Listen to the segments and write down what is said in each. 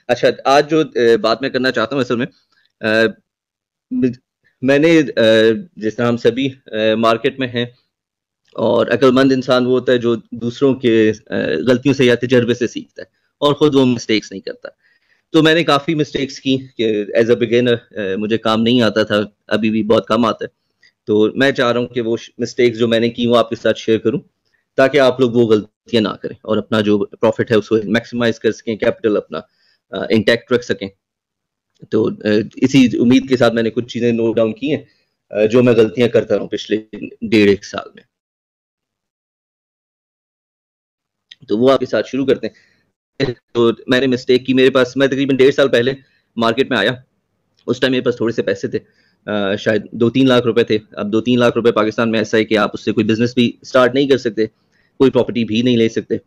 अच्छा, आज जो बात मैं करना चाहता हूँ असल में, अ, मैंने जिस तरह हम सभी मार्केट में हैं, और अक्लमंद इंसान वो होता है जो दूसरों के गलतियों से या तजर्बे से सीखता है और खुद वो मिस्टेक्स नहीं करता। तो मैंने काफ़ी मिस्टेक्स की कि एज अ बिगिनर मुझे काम नहीं आता था, अभी भी बहुत कम आता है। तो मैं चाह रहा हूँ कि वो मिस्टेक्स जो मैंने की वो आपके साथ शेयर करूँ, ताकि आप लोग वो गलतियां ना करें और अपना जो प्रॉफिट है उसको मैक्सिमाइज कर सकें, कैपिटल अपना इंटैक्ट रख सकें। तो इसी उम्मीद के साथ मैंने कुछ चीज़ें नोट डाउन की हैं, जो मैं गलतियां करता रहा हूँ पिछले 1.5 साल में। तो वो आपके साथ शुरू करते हैं। तो मैंने मिस्टेक की, मेरे पास, मैं तकरीबन 1.5 साल पहले मार्केट में आया। उस टाइम मेरे पास थोड़े से पैसे थे, शायद 2-3 लाख रुपए थे। अब 2-3 लाख रुपए पाकिस्तान में ऐसा है कि आप उससे कोई बिजनेस भी स्टार्ट नहीं कर सकते, कोई प्रॉपर्टी भी नहीं ले सकते।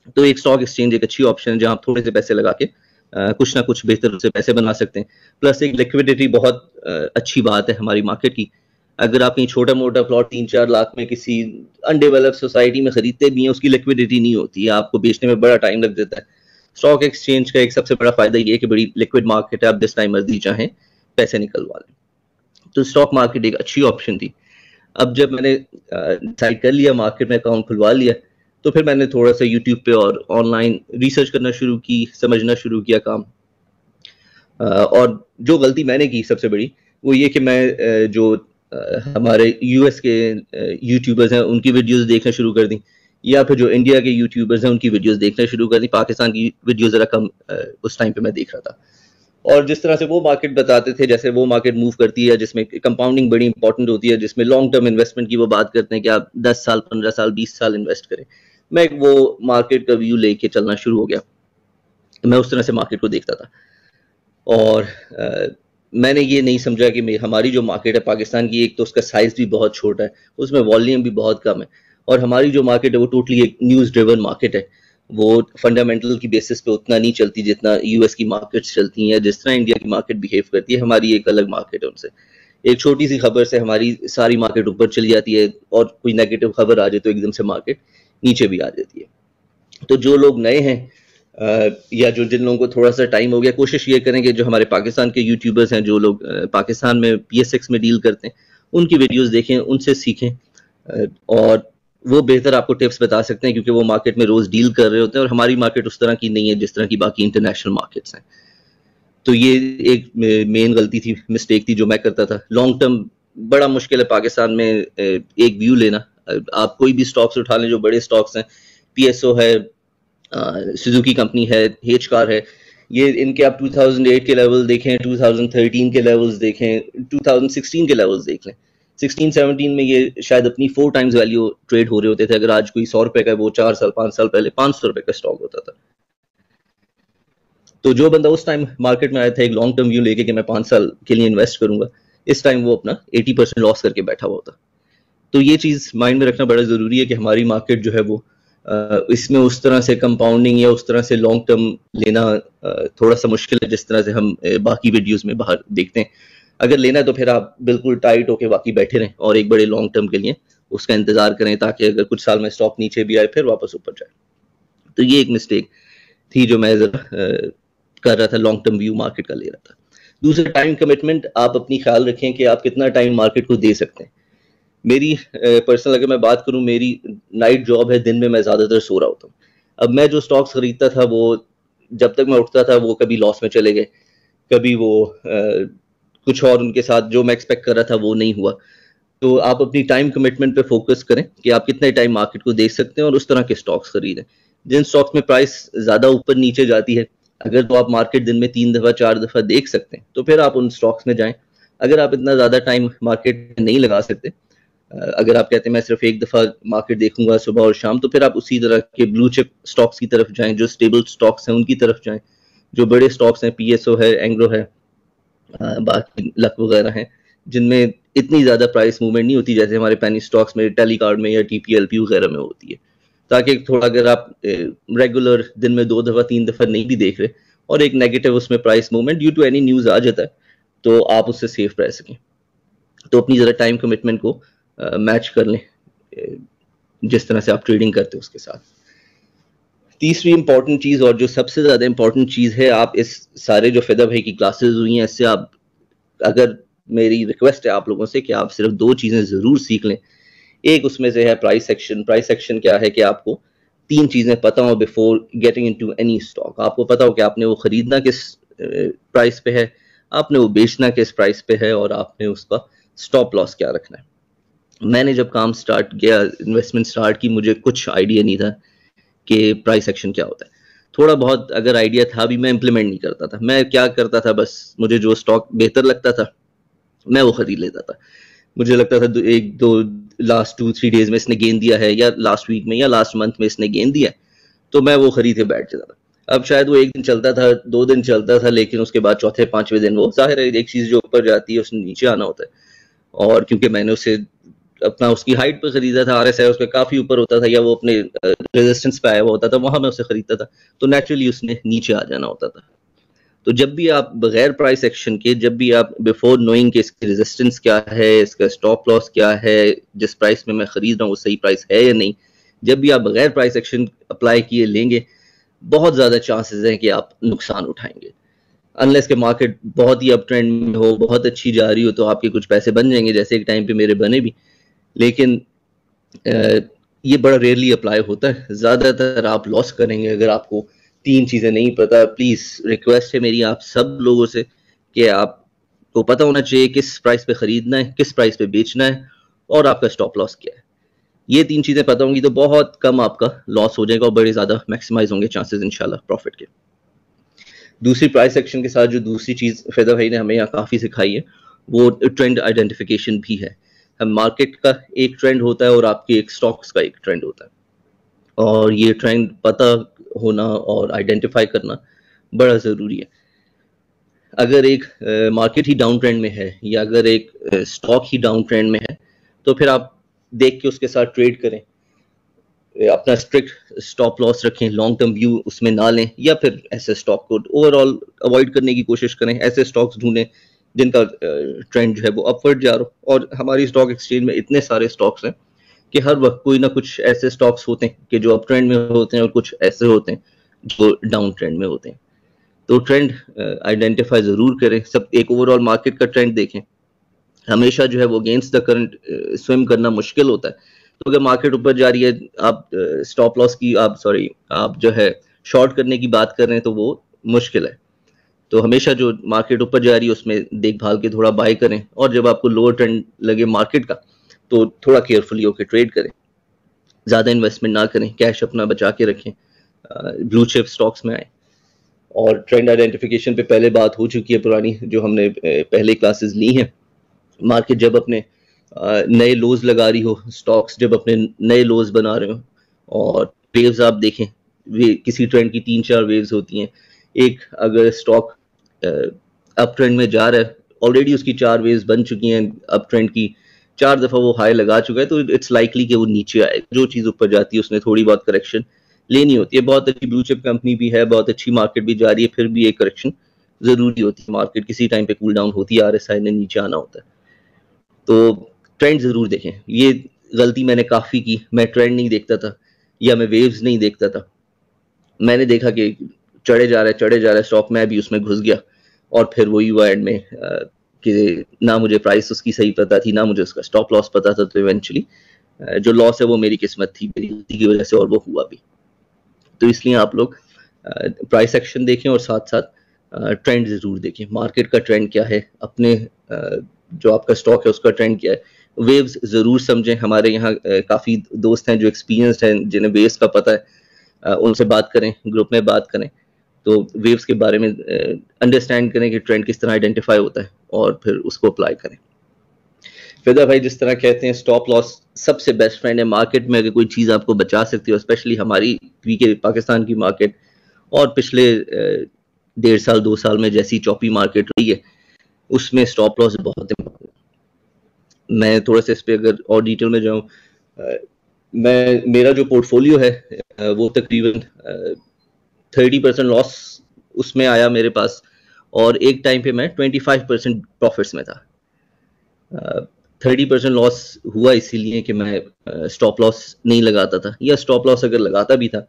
तो एक स्टॉक एक्सचेंज एक अच्छी ऑप्शन है जहां आप थोड़े से पैसे लगा के कुछ ना कुछ बेहतर से पैसे बना सकते हैं। प्लस एक लिक्विडिटी बहुत अच्छी बात है हमारी मार्केट की। अगर आप कहीं छोटा मोटा प्लॉट 3-4 लाख में किसी अनडेवलप्ड सोसाइटी में खरीदते भी हैं, उसकी लिक्विडिटी नहीं होती है, आपको बेचने में बड़ा टाइम लग जाता है। स्टॉक एक्सचेंज का एक सबसे बड़ा फायदा ये है कि बड़ी लिक्विड मार्केट है, आप जिस टाइम मर्जी चाहें पैसे निकलवा लें। तो स्टॉक मार्केट एक अच्छी ऑप्शन थी। अब जब मैंने डिसाइड कर लिया, मार्केट में अकाउंट खुलवा लिया, तो फिर मैंने थोड़ा सा यूट्यूब पे और ऑनलाइन रिसर्च करना शुरू की, समझना शुरू किया काम। और जो गलती मैंने की सबसे बड़ी, वो ये कि मैं जो हमारे यूएस के यूट्यूबर्स हैं उनकी वीडियोस देखना शुरू कर दी, या फिर जो इंडिया के यूट्यूबर्स हैं उनकी वीडियोस देखना शुरू कर दी। पाकिस्तान की वीडियोस ज़रा कम उस टाइम पे मैं देख रहा था। और जिस तरह से वो मार्केट बताते थे, जैसे वो मार्केट मूव करती है जिसमें कंपाउंडिंग बड़ी इंपॉर्टेंट होती है, जिसमें लॉन्ग टर्म इन्वेस्टमेंट की वो बात करते हैं कि आप 10 साल, 15 साल, 20 साल इन्वेस्ट करें, मैं वो मार्केट का व्यू लेके चलना शुरू हो गया। मैं उस तरह से मार्केट को देखता था। और मैंने ये नहीं समझा कि हमारी जो मार्केट है पाकिस्तान की, एक तो उसका साइज भी बहुत छोटा है, उसमें वॉल्यूम भी बहुत कम है, और हमारी जो मार्केट है वो टोटली एक न्यूज़ ड्रिवन मार्केट है। वो फंडामेंटल की बेसिस पे उतना नहीं चलती जितना यूएस की मार्केट्स चलती हैं, जिस तरह इंडिया की मार्केट बिहेव करती है। हमारी एक अलग मार्केट है उनसे। एक छोटी सी खबर से हमारी सारी मार्केट ऊपर चली जाती है, और कोई नेगेटिव खबर आ जाए तो एकदम से मार्केट नीचे भी आ जाती है। तो जो लोग नए हैं, या जो जिन लोगों को थोड़ा सा टाइम हो गया, कोशिश ये करें कि जो हमारे पाकिस्तान के यूट्यूबर्स हैं, जो लोग पाकिस्तान में पीएसएक्स में डील करते हैं, उनकी वीडियोस देखें, उनसे सीखें। और वो बेहतर आपको टिप्स बता सकते हैं, क्योंकि वो मार्केट में रोज डील कर रहे होते हैं, और हमारी मार्केट उस तरह की नहीं है जिस तरह की बाकी इंटरनेशनल मार्केट्स हैं। तो ये एक मेन गलती थी, मिस्टेक थी जो मैं करता था। लॉन्ग टर्म बड़ा मुश्किल है पाकिस्तान में एक व्यू लेना। आप कोई भी स्टॉक्स उठा लें, जो बड़े स्टॉक्स हैं, पीएसओ है, सुजुकी कंपनी है, हेच कार है, ये इनके आप 2008 के लेवल देखें, 2013 के लेवल्स देखें, 2016 के लेवल्स देख लें। 16-17 में ये शायद अपनी 4 टाइम्स वैल्यू ट्रेड हो रहे होते थे। अगर आज कोई 100 रुपए का, वो 4 साल 5 साल पहले 500 रुपए का स्टॉक होता था। तो जो बंदा उस टाइम मार्केट में आया था एक लॉन्ग टर्म व्यू लेके कि मैं 5 साल के लिए इन्वेस्ट करूंगा, इस टाइम वो अपना 80% लॉस करके बैठा हुआ होता। तो ये चीज़ माइंड में रखना बड़ा ज़रूरी है कि हमारी मार्केट जो है वो इसमें उस तरह से कंपाउंडिंग या उस तरह से लॉन्ग टर्म लेना थोड़ा सा मुश्किल है, जिस तरह से हम बाकी वीडियोस में बाहर देखते हैं। अगर लेना है तो फिर आप बिल्कुल टाइट होके बाकी बैठे रहें और एक बड़े लॉन्ग टर्म के लिए उसका इंतजार करें, ताकि अगर कुछ साल में स्टॉक नीचे भी आए फिर वापस ऊपर जाए। तो ये एक मिस्टेक थी जो मैं जरा कर रहा था, लॉन्ग टर्म व्यू मार्केट का ले रहा था। दूसरा, टाइम कमिटमेंट। आप अपनी ख्याल रखें कि आप कितना टाइम मार्केट को दे सकते हैं। मेरी पर्सनल अगर मैं बात करूं, मेरी नाइट जॉब है, दिन में मैं ज़्यादातर सो रहा होता हूँ। अब मैं जो स्टॉक्स खरीदता था वो, जब तक मैं उठता था वो कभी लॉस में चले गए, कभी वो कुछ और उनके साथ जो मैं एक्सपेक्ट कर रहा था वो नहीं हुआ। तो आप अपनी टाइम कमिटमेंट पे फोकस करें कि आप कितने टाइम मार्केट को देख सकते हैं और उस तरह के स्टॉक्स खरीदें। जिन स्टॉक्स में प्राइस ज़्यादा ऊपर नीचे जाती है, अगर तो आप मार्केट दिन में 3 दफ़ा 4 दफ़ा देख सकते हैं तो फिर आप उन स्टॉक्स में जाएं। अगर आप इतना ज़्यादा टाइम मार्केट में नहीं लगा सकते, अगर आप कहते हैं मैं सिर्फ एक दफ़ा मार्केट देखूंगा सुबह और शाम, तो फिर आप उसी तरह के ब्लू चिप स्टॉक्स की तरफ जाएं, जो स्टेबल स्टॉक्स हैं उनकी तरफ जाएं। जो बड़े स्टॉक्स हैं, पीएसओ है, एंग्रो है, बाकी लक वगैरह हैं, जिनमें इतनी ज़्यादा प्राइस मूवमेंट नहीं होती जैसे हमारे पैनी स्टॉक्स में, टेलीकार्ड में या टीपीएलपी वगैरह में होती है। ताकि थोड़ा, अगर आप रेगुलर दिन में 2 दफ़ा 3 दफ़ा नहीं भी देख रहे और एक नेगेटिव उसमें price movement due to any news आ जाता है, तो आप उससे सेफ रह सकें। तो अपनी ज़रा टाइम कमिटमेंट को मैच कर लें जिस तरह से आप ट्रेडिंग करते हो उसके साथ। तीसरी इंपॉर्टेंट चीज़ और जो सबसे ज़्यादा इंपॉर्टेंट चीज़ है, आप इस सारे जो फ़िदा भाई की क्लासेस हुई हैं, इससे आप, अगर मेरी रिक्वेस्ट है आप लोगों से कि आप सिर्फ 2 चीज़ें ज़रूर सीख लें। एक उसमें से है प्राइस सेक्शन। प्राइस सेक्शन क्या है कि आपको 3 चीज़ें पता हो before getting into any stock. आपको पता हो कि आपने वो खरीदना किस प्राइस पे है, आपने वो बेचना किस प्राइस पे है, और आपने उसका स्टॉप लॉस क्या रखना है। मैंने जब काम स्टार्ट किया, इन्वेस्टमेंट स्टार्ट की, मुझे कुछ आइडिया नहीं था कि प्राइस एक्शन क्या होता है। थोड़ा बहुत अगर आइडिया था भी, मैं इंप्लीमेंट नहीं करता था। मैं क्या करता था, बस मुझे जो स्टॉक बेहतर लगता था मैं वो खरीद लेता था। मुझे लगता था एक दो लास्ट 2-3 डेज में इसने गेन दिया है, या लास्ट वीक में या लास्ट मंथ में इसने गेन दिया है, तो मैं वो खरीद के बैठ जाता था। अब शायद वो 1 दिन चलता था, 2 दिन चलता था, लेकिन उसके बाद चौथे 5वें दिन वो, जाहिर है एक चीज़ जो ऊपर जाती है उसने नीचे आना होता है। और क्योंकि मैंने उसे अपना उसकी हाइट पर खरीदा था, RSI उसका काफ़ी ऊपर होता था, या वो अपने रेजिस्टेंस पे आया हुआ होता था, वहाँ मैं उसे खरीदता था, तो नेचुरली उसने नीचे आ जाना होता था। तो जब भी आप बगैर प्राइस एक्शन के, जब भी आप बिफोर नोइंग कि इसकी रेजिस्टेंस क्या है, इसका स्टॉप लॉस क्या है, जिस प्राइस में मैं खरीद रहा हूँ वो सही प्राइस है या नहीं, जब भी आप बगैर प्राइस एक्शन अप्लाई किए लेंगे, बहुत ज़्यादा चांसेस हैं कि आप नुकसान उठाएंगे। अनलेस के मार्केट बहुत ही अप ट्रेंड में हो, बहुत अच्छी जा रही हो, तो आपके कुछ पैसे बन जाएंगे, जैसे एक टाइम पे मेरे बने भी। लेकिन ये बड़ा रेयरली अप्लाई होता है। ज़्यादातर आप लॉस करेंगे अगर आपको 3 चीज़ें नहीं पता। प्लीज़ रिक्वेस्ट है मेरी आप सब लोगों से कि आपको पता होना चाहिए किस प्राइस पे ख़रीदना है, किस प्राइस पे बेचना है, और आपका स्टॉप लॉस क्या है। ये 3 चीज़ें पता होंगी तो बहुत कम आपका लॉस हो जाएगा और बड़े ज़्यादा मैक्सिमाइज होंगे चांसेस इंशाल्लाह प्रॉफिट के। दूसरी प्राइस एक्शन के साथ जो दूसरी चीज़ फ़ैदा भाई ने हमें यहाँ काफ़ी सिखाई है, वो ट्रेंड आइडेंटिफिकेशन भी है। मार्केट का एक ट्रेंड होता है और आपके एक स्टॉक्स का एक ट्रेंड होता है, और ये ट्रेंड पता होना और आइडेंटिफाई करना बड़ा ज़रूरी है। अगर एक मार्केट ही डाउन ट्रेंड में है, या अगर एक स्टॉक ही डाउन ट्रेंड में है, तो फिर आप देख के उसके साथ ट्रेड करें, अपना स्ट्रिक्ट स्टॉप लॉस रखें, लॉन्ग टर्म व्यू उसमें ना लें, या फिर ऐसे स्टॉक को ओवरऑल अवॉइड करने की कोशिश करें। ऐसे स्टॉक्स ढूंढें जिनका ट्रेंड जो है वो अपवर्ड जा रहा हो। और हमारी स्टॉक एक्सचेंज में इतने सारे स्टॉक्स हैं कि हर वक्त कोई ना कुछ ऐसे स्टॉक्स होते हैं कि जो अप ट्रेंड में होते हैं, और कुछ ऐसे होते हैं जो डाउन ट्रेंड में होते हैं। तो ट्रेंड आइडेंटिफाई ज़रूर करें। सब एक ओवरऑल मार्केट का ट्रेंड देखें। हमेशा जो है वो अगेंस्ट द करंट स्विम करना मुश्किल होता है। तो अगर मार्केट ऊपर जा रही है, आप स्टॉप लॉस की आप जो है शॉर्ट करने की बात कर रहे हैं, तो वो मुश्किल है। तो हमेशा जो मार्केट ऊपर जा रही है उसमें देखभाल के थोड़ा बाय करें, और जब आपको लोअर ट्रेंड लगे मार्केट का, तो थोड़ा केयरफुली होकर ट्रेड करें। ज़्यादा इन्वेस्टमेंट ना करें, कैश अपना बचा के रखें, ब्लू चिप स्टॉक्स में आए। और ट्रेंड आइडेंटिफिकेशन पे पहले बात हो चुकी है पुरानी, जो हमने पहले क्लासेस ली हैं। मार्केट जब अपने नए लोज लगा रही हो, स्टॉक्स जब अपने नए लोज बना रहे हो, और वेव्स आप देखें, वे किसी ट्रेंड की 3-4 वेव्स होती हैं। एक अगर स्टॉक अप ट्रेंड में जा रहा है, ऑलरेडी उसकी 4 वेव्स बन चुकी हैं अप ट्रेंड की, 4 दफ़ा वो हाई लगा चुका है, तो इट्स लाइकली कि वो नीचे आए। जो चीज़ ऊपर जाती है उसने थोड़ी बहुत करेक्शन लेनी होती है। बहुत अच्छी ब्लू चिप कंपनी भी है, बहुत अच्छी मार्केट भी जा रही है, फिर भी एक करेक्शन ज़रूरी होती है। मार्केट किसी टाइम पे कूल डाउन होती है, RSI ने नीचे आना होता है। तो ट्रेंड ज़रूर देखें। ये गलती मैंने काफ़ी की। मैं ट्रेंड नहीं देखता था, या मैं वेव्स नहीं देखता था। मैंने देखा कि चढ़े जा रहा है स्टॉक, मैं भी उसमें घुस गया, और फिर वही हुआ एंड में कि ना मुझे प्राइस उसकी सही पता थी, ना मुझे उसका स्टॉप लॉस पता था। तो इवेंचुअली जो लॉस है वो मेरी किस्मत थी, मेरी गलती की वजह से, और वो हुआ भी। तो इसलिए आप लोग प्राइस एक्शन देखें, और साथ साथ ट्रेंड ज़रूर देखें। मार्केट का ट्रेंड क्या है, अपने जो आपका स्टॉक है उसका ट्रेंड क्या है। वेव्स ज़रूर समझें। हमारे यहाँ काफ़ी दोस्त हैं जो एक्सपीरियंस्ड हैं, जिन्हें वेव्स का पता है, उनसे बात करें, ग्रुप में बात करें, तो वेव्स के बारे में अंडरस्टैंड करें कि ट्रेंड किस तरह आइडेंटिफाई होता है, और फिर उसको अप्लाई करें। फिदा भाई जिस तरह कहते हैं, स्टॉप लॉस सबसे बेस्ट फ्रेंड है मार्केट में। अगर कोई चीज़ आपको बचा सकती हो, स्पेशली हमारी पाकिस्तान की मार्केट, और पिछले 1.5 साल 2 साल में जैसी चौपी मार्केट रही है, उसमें स्टॉप लॉस बहुत इम्पोर्टेंट। मैं थोड़ा सा इस पर अगर और डिटेल में जाऊँ, मेरा जो पोर्टफोलियो है वो तकरीबन 30% लॉस उसमें आया मेरे पास, और एक टाइम पे मैं 25% प्रॉफिट्स में था। 30% लॉस हुआ इसीलिए कि मैं स्टॉप लॉस नहीं लगाता था, या स्टॉप लॉस अगर लगाता भी था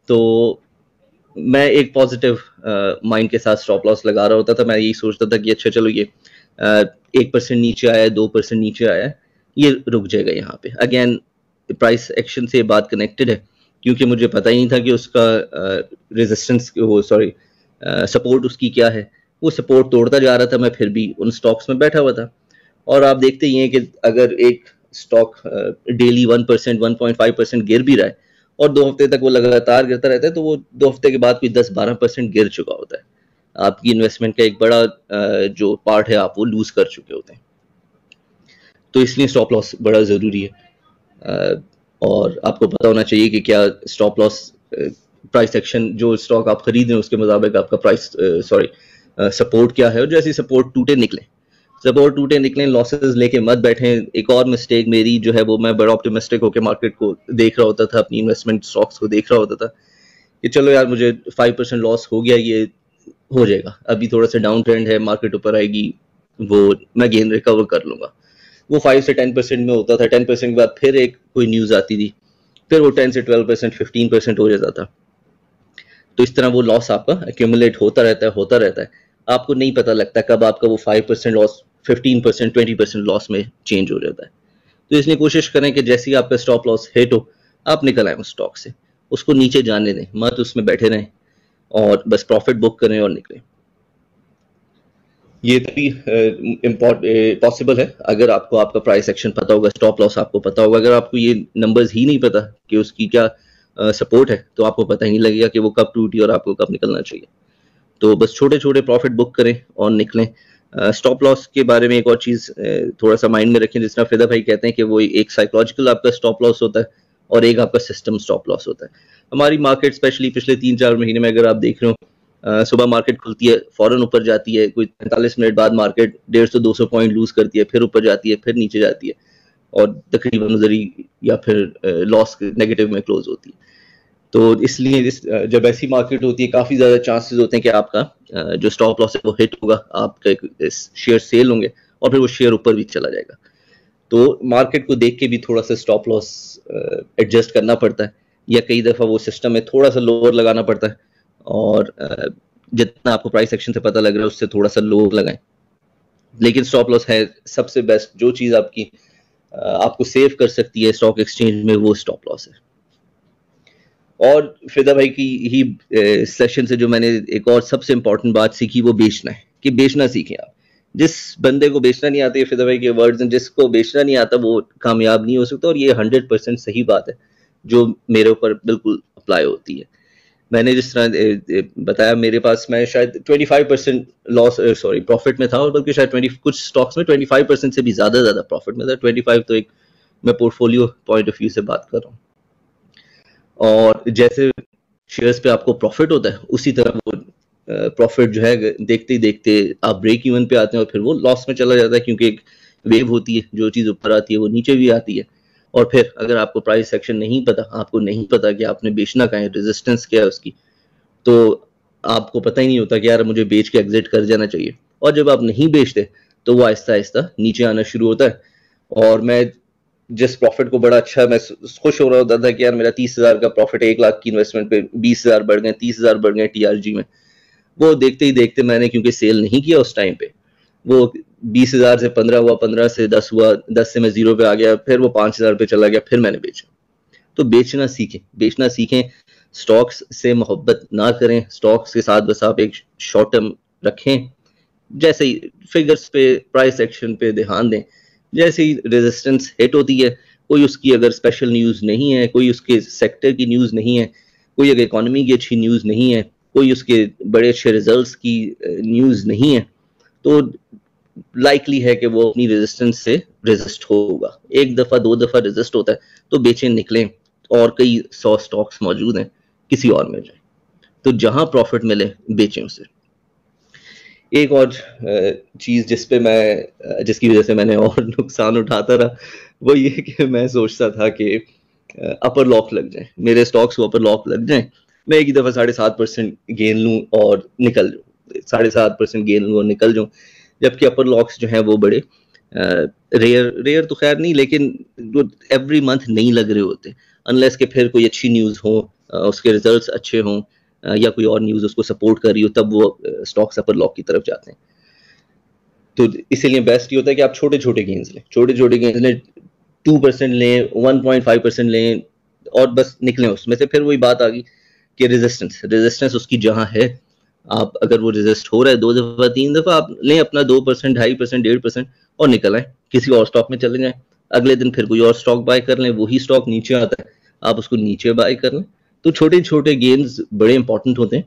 तो मैं एक पॉजिटिव माइंड के साथ स्टॉप लॉस लगा रहा होता था। मैं यही सोचता था कि अच्छा चलो ये 1% नीचे आया, 2% नीचे आया, ये रुक जाएगा यहाँ पे। अगेन प्राइस एक्शन से ये बात कनेक्टेड है, क्योंकि मुझे पता ही नहीं था कि उसका रेजिस्टेंस वो सॉरी सपोर्ट उसकी क्या है। वो सपोर्ट तोड़ता जा रहा था, मैं फिर भी उन स्टॉक्स में बैठा हुआ था। और आप देखते ही हैं कि अगर एक स्टॉक डेली 1%, 1.5% गिर भी रहा है और 2 हफ्ते तक वो लगातार गिरता रहता है, तो वो 2 हफ्ते के बाद कोई 10-12% गिर चुका होता है। आपकी इन्वेस्टमेंट का एक बड़ा जो पार्ट है आप वो लूज कर चुके होते हैं। तो इसलिए स्टॉप लॉस बड़ा ज़रूरी है। और आपको पता होना चाहिए कि क्या स्टॉप लॉस प्राइस एक्शन, जो स्टॉक आप खरीद रहे हैं उसके मुताबिक आपका प्राइस सपोर्ट क्या है, और जैसे सपोर्ट टूटे निकले, लॉसेस लेके मत बैठें। एक और मिस्टेक मेरी जो है वो, मैं बड़ा ऑप्टिमिस्टिक होकर मार्केट को देख रहा होता था, अपनी इन्वेस्टमेंट स्टॉक्स को देख रहा होता था कि चलो यार मुझे 5% लॉस हो गया, ये हो जाएगा, अभी थोड़ा सा डाउन ट्रेंड है, मार्केट ऊपर आएगी, वो मैं गेन रिकवर कर लूंगा। वो 5 से 10% में होता था, 10% के बाद फिर एक कोई न्यूज़ आती थी, फिर वो 10 से 12%, 15% हो जाता था। तो इस तरह वो लॉस आपका एक्यूमुलेट होता रहता है। आपको नहीं पता लगता कब आपका वो 5% लॉस 15%, 20% लॉस में चेंज हो जाता है। तो इसलिए कोशिश करें कि जैसे ही आपका स्टॉप लॉस हिट हो, आप निकल आए उस स्टॉक से, उसको नीचे जाने दें, मत उसमें बैठे रहें और बस प्रॉफिट बुक करें और निकलें। ये तभी पॉसिबल है अगर आपको आपका प्राइस एक्शन पता होगा, स्टॉप लॉस आपको पता होगा। अगर आपको ये नंबर्स ही नहीं पता कि उसकी क्या सपोर्ट है, तो आपको पता ही नहीं लगेगा कि वो कब टूटी और आपको कब निकलना चाहिए। तो बस छोटे छोटे प्रॉफिट बुक करें और निकलें। स्टॉप लॉस के बारे में एक और चीज़ थोड़ा सा माइंड में रखें, जिस तरह फिदा भाई कहते हैं कि वो एक साइकोलॉजिकल आपका स्टॉप लॉस होता है और एक आपका सिस्टम स्टॉप लॉस होता है। हमारी मार्केट स्पेशली पिछले 3-4 महीने में अगर आप देख रहे हो, सुबह मार्केट खुलती है, फौरन ऊपर जाती है, कोई 45 मिनट बाद मार्केट 150-200 पॉइंट लूज करती है, फिर ऊपर जाती है, फिर नीचे जाती है और तकरीबन नजरी या फिर लॉस नेगेटिव में क्लोज होती है। तो इसलिए जब ऐसी मार्केट होती है, काफ़ी ज़्यादा चांसेस होते हैं कि आपका जो स्टॉप लॉस है वो हिट होगा, आपका शेयर सेल होंगे और फिर वो शेयर ऊपर भी चला जाएगा। तो मार्केट को देख के भी थोड़ा सा स्टॉप लॉस एडजस्ट करना पड़ता है, या कई दफ़ा वो सिस्टम में थोड़ा सा लोअर लगाना पड़ता है, और जितना आपको प्राइस एक्शन से पता लग रहा है उससे थोड़ा सा लोअर लगाएं। लेकिन स्टॉप लॉस है सबसे बेस्ट, जो चीज़ आपको सेव कर सकती है स्टॉक एक्सचेंज में, वो स्टॉप लॉस है। और फिदा भाई की ही सेशन से जो मैंने एक और सबसे इंपॉर्टेंट बात सीखी, वो बेचना है, कि बेचना सीखें आप। जिस बंदे को बेचना नहीं आती है, फिदा भाई के वर्ड्स हैं, जिसको बेचना नहीं आता वो कामयाब नहीं हो सकता। और ये 100% सही बात है जो मेरे ऊपर बिल्कुल अप्लाई होती है। मैंने जिस तरह बताया, मेरे पास मैं शायद 25% लॉस प्रॉफिट में था, और बल्कि शायद 20 कुछ स्टॉक्स में 25% से भी ज़्यादा प्रॉफिट में था। 25 तो एक मैं पोर्टफोलियो पॉइंट ऑफ व्यू से बात कर रहा हूँ। और जैसे शेयर्स पे आपको प्रॉफिट होता है, उसी तरह वो प्रॉफिट जो है देखते ही देखते आप ब्रेक इवन पे आते हैं और फिर वो लॉस में चला जाता है, क्योंकि एक वेव होती है, जो चीज़ ऊपर आती है वो नीचे भी आती है। और फिर अगर आपको प्राइस एक्शन नहीं पता, आपको नहीं पता कि आपने बेचना कहाँ है, रेजिस्टेंस क्या है उसकी, तो आपको पता ही नहीं होता कि यार मुझे बेच के एग्जिट कर जाना चाहिए। और जब आप नहीं बेचते तो वो आहिस्ता आहिस्ता नीचे आना शुरू होता है। और मैं जिस प्रॉफिट को बड़ा अच्छा, मैं खुश हो रहा होता था कि यार मेरा 30,000 का प्रॉफिट, 1 लाख की इन्वेस्टमेंट पे 20,000 बढ़ गए, 30,000 बढ़ गए टीआरजी में। वो देखते ही देखते मैंने, क्योंकि सेल नहीं किया उस टाइम पे, वो 20,000 से 15 हुआ, 15 से 10 हुआ, 10 से मैं जीरो पे आ गया, फिर वो 5,000 पे चला गया, फिर मैंने बेचा। तो बेचना सीखें। स्टॉक्स से मोहब्बत ना करें, स्टॉक्स के साथ बस आप एक शॉर्ट टर्म रखें। जैसे ही फिगर्स पे, प्राइस एक्शन पे ध्यान दें, जैसे ही रेजिस्टेंस हिट होती है, कोई उसकी अगर स्पेशल न्यूज़ नहीं है, कोई उसके सेक्टर की न्यूज़ नहीं है, कोई अगर इकोनॉमी की अच्छी न्यूज़ नहीं है, कोई उसके बड़े अच्छे रिजल्ट्स की न्यूज़ नहीं है, तो लाइकली है कि वो अपनी रेजिस्टेंस से रेजिस्ट होगा। एक दफ़ा 2 दफ़ा रेजिस्ट होता है तो बेचें, निकलें, और कई 100 स्टॉक्स मौजूद हैं, किसी और में जाए, तो जहां प्रॉफिट मिले बेचें उसे। एक और चीज़ जिसकी वजह से मैंने और नुकसान उठाता रहा, वो ये कि मैं सोचता था कि अपर लॉक लग जाए, मेरे स्टॉक्स को अपर लॉक लग जाए, मैं एक ही दफ़ा 7.5% गेन लूँ और निकल जाऊँ, 7.5% गेन लूँ और निकल जाऊँ। जबकि अपर लॉक्स जो हैं वो बड़े रेयर तो खैर नहीं, लेकिन जो एवरी मंथ नहीं लग रहे होते, अनलेस के फिर कोई अच्छी न्यूज़ हो, उसके रिजल्ट्स अच्छे हों या कोई और न्यूज़ उसको सपोर्ट कर रही हो, तब वो स्टॉक्स अपर लॉक की तरफ जाते हैं। तो इसीलिए बेस्ट ये होता है कि आप छोटे छोटे गेंस लें, छोटे छोटे गेंस लें, 2% लें, 1.5% लें और बस निकलें उसमें से। फिर वही बात आ गई कि रेजिस्टेंस उसकी जहाँ है, आप अगर वो रेजिस्ट हो रहा है 2 दफ़ा 3 दफ़ा, आप लें अपना 2%, 2.5%, 1.5% और निकल आए, किसी और स्टॉक में चले जाएं। अगले दिन फिर कोई और स्टॉक बाय कर लें, वही स्टॉक नीचे आता है, आप उसको नीचे बाय कर लें। तो छोटे छोटे गेंस बड़े इंपॉर्टेंट होते हैं।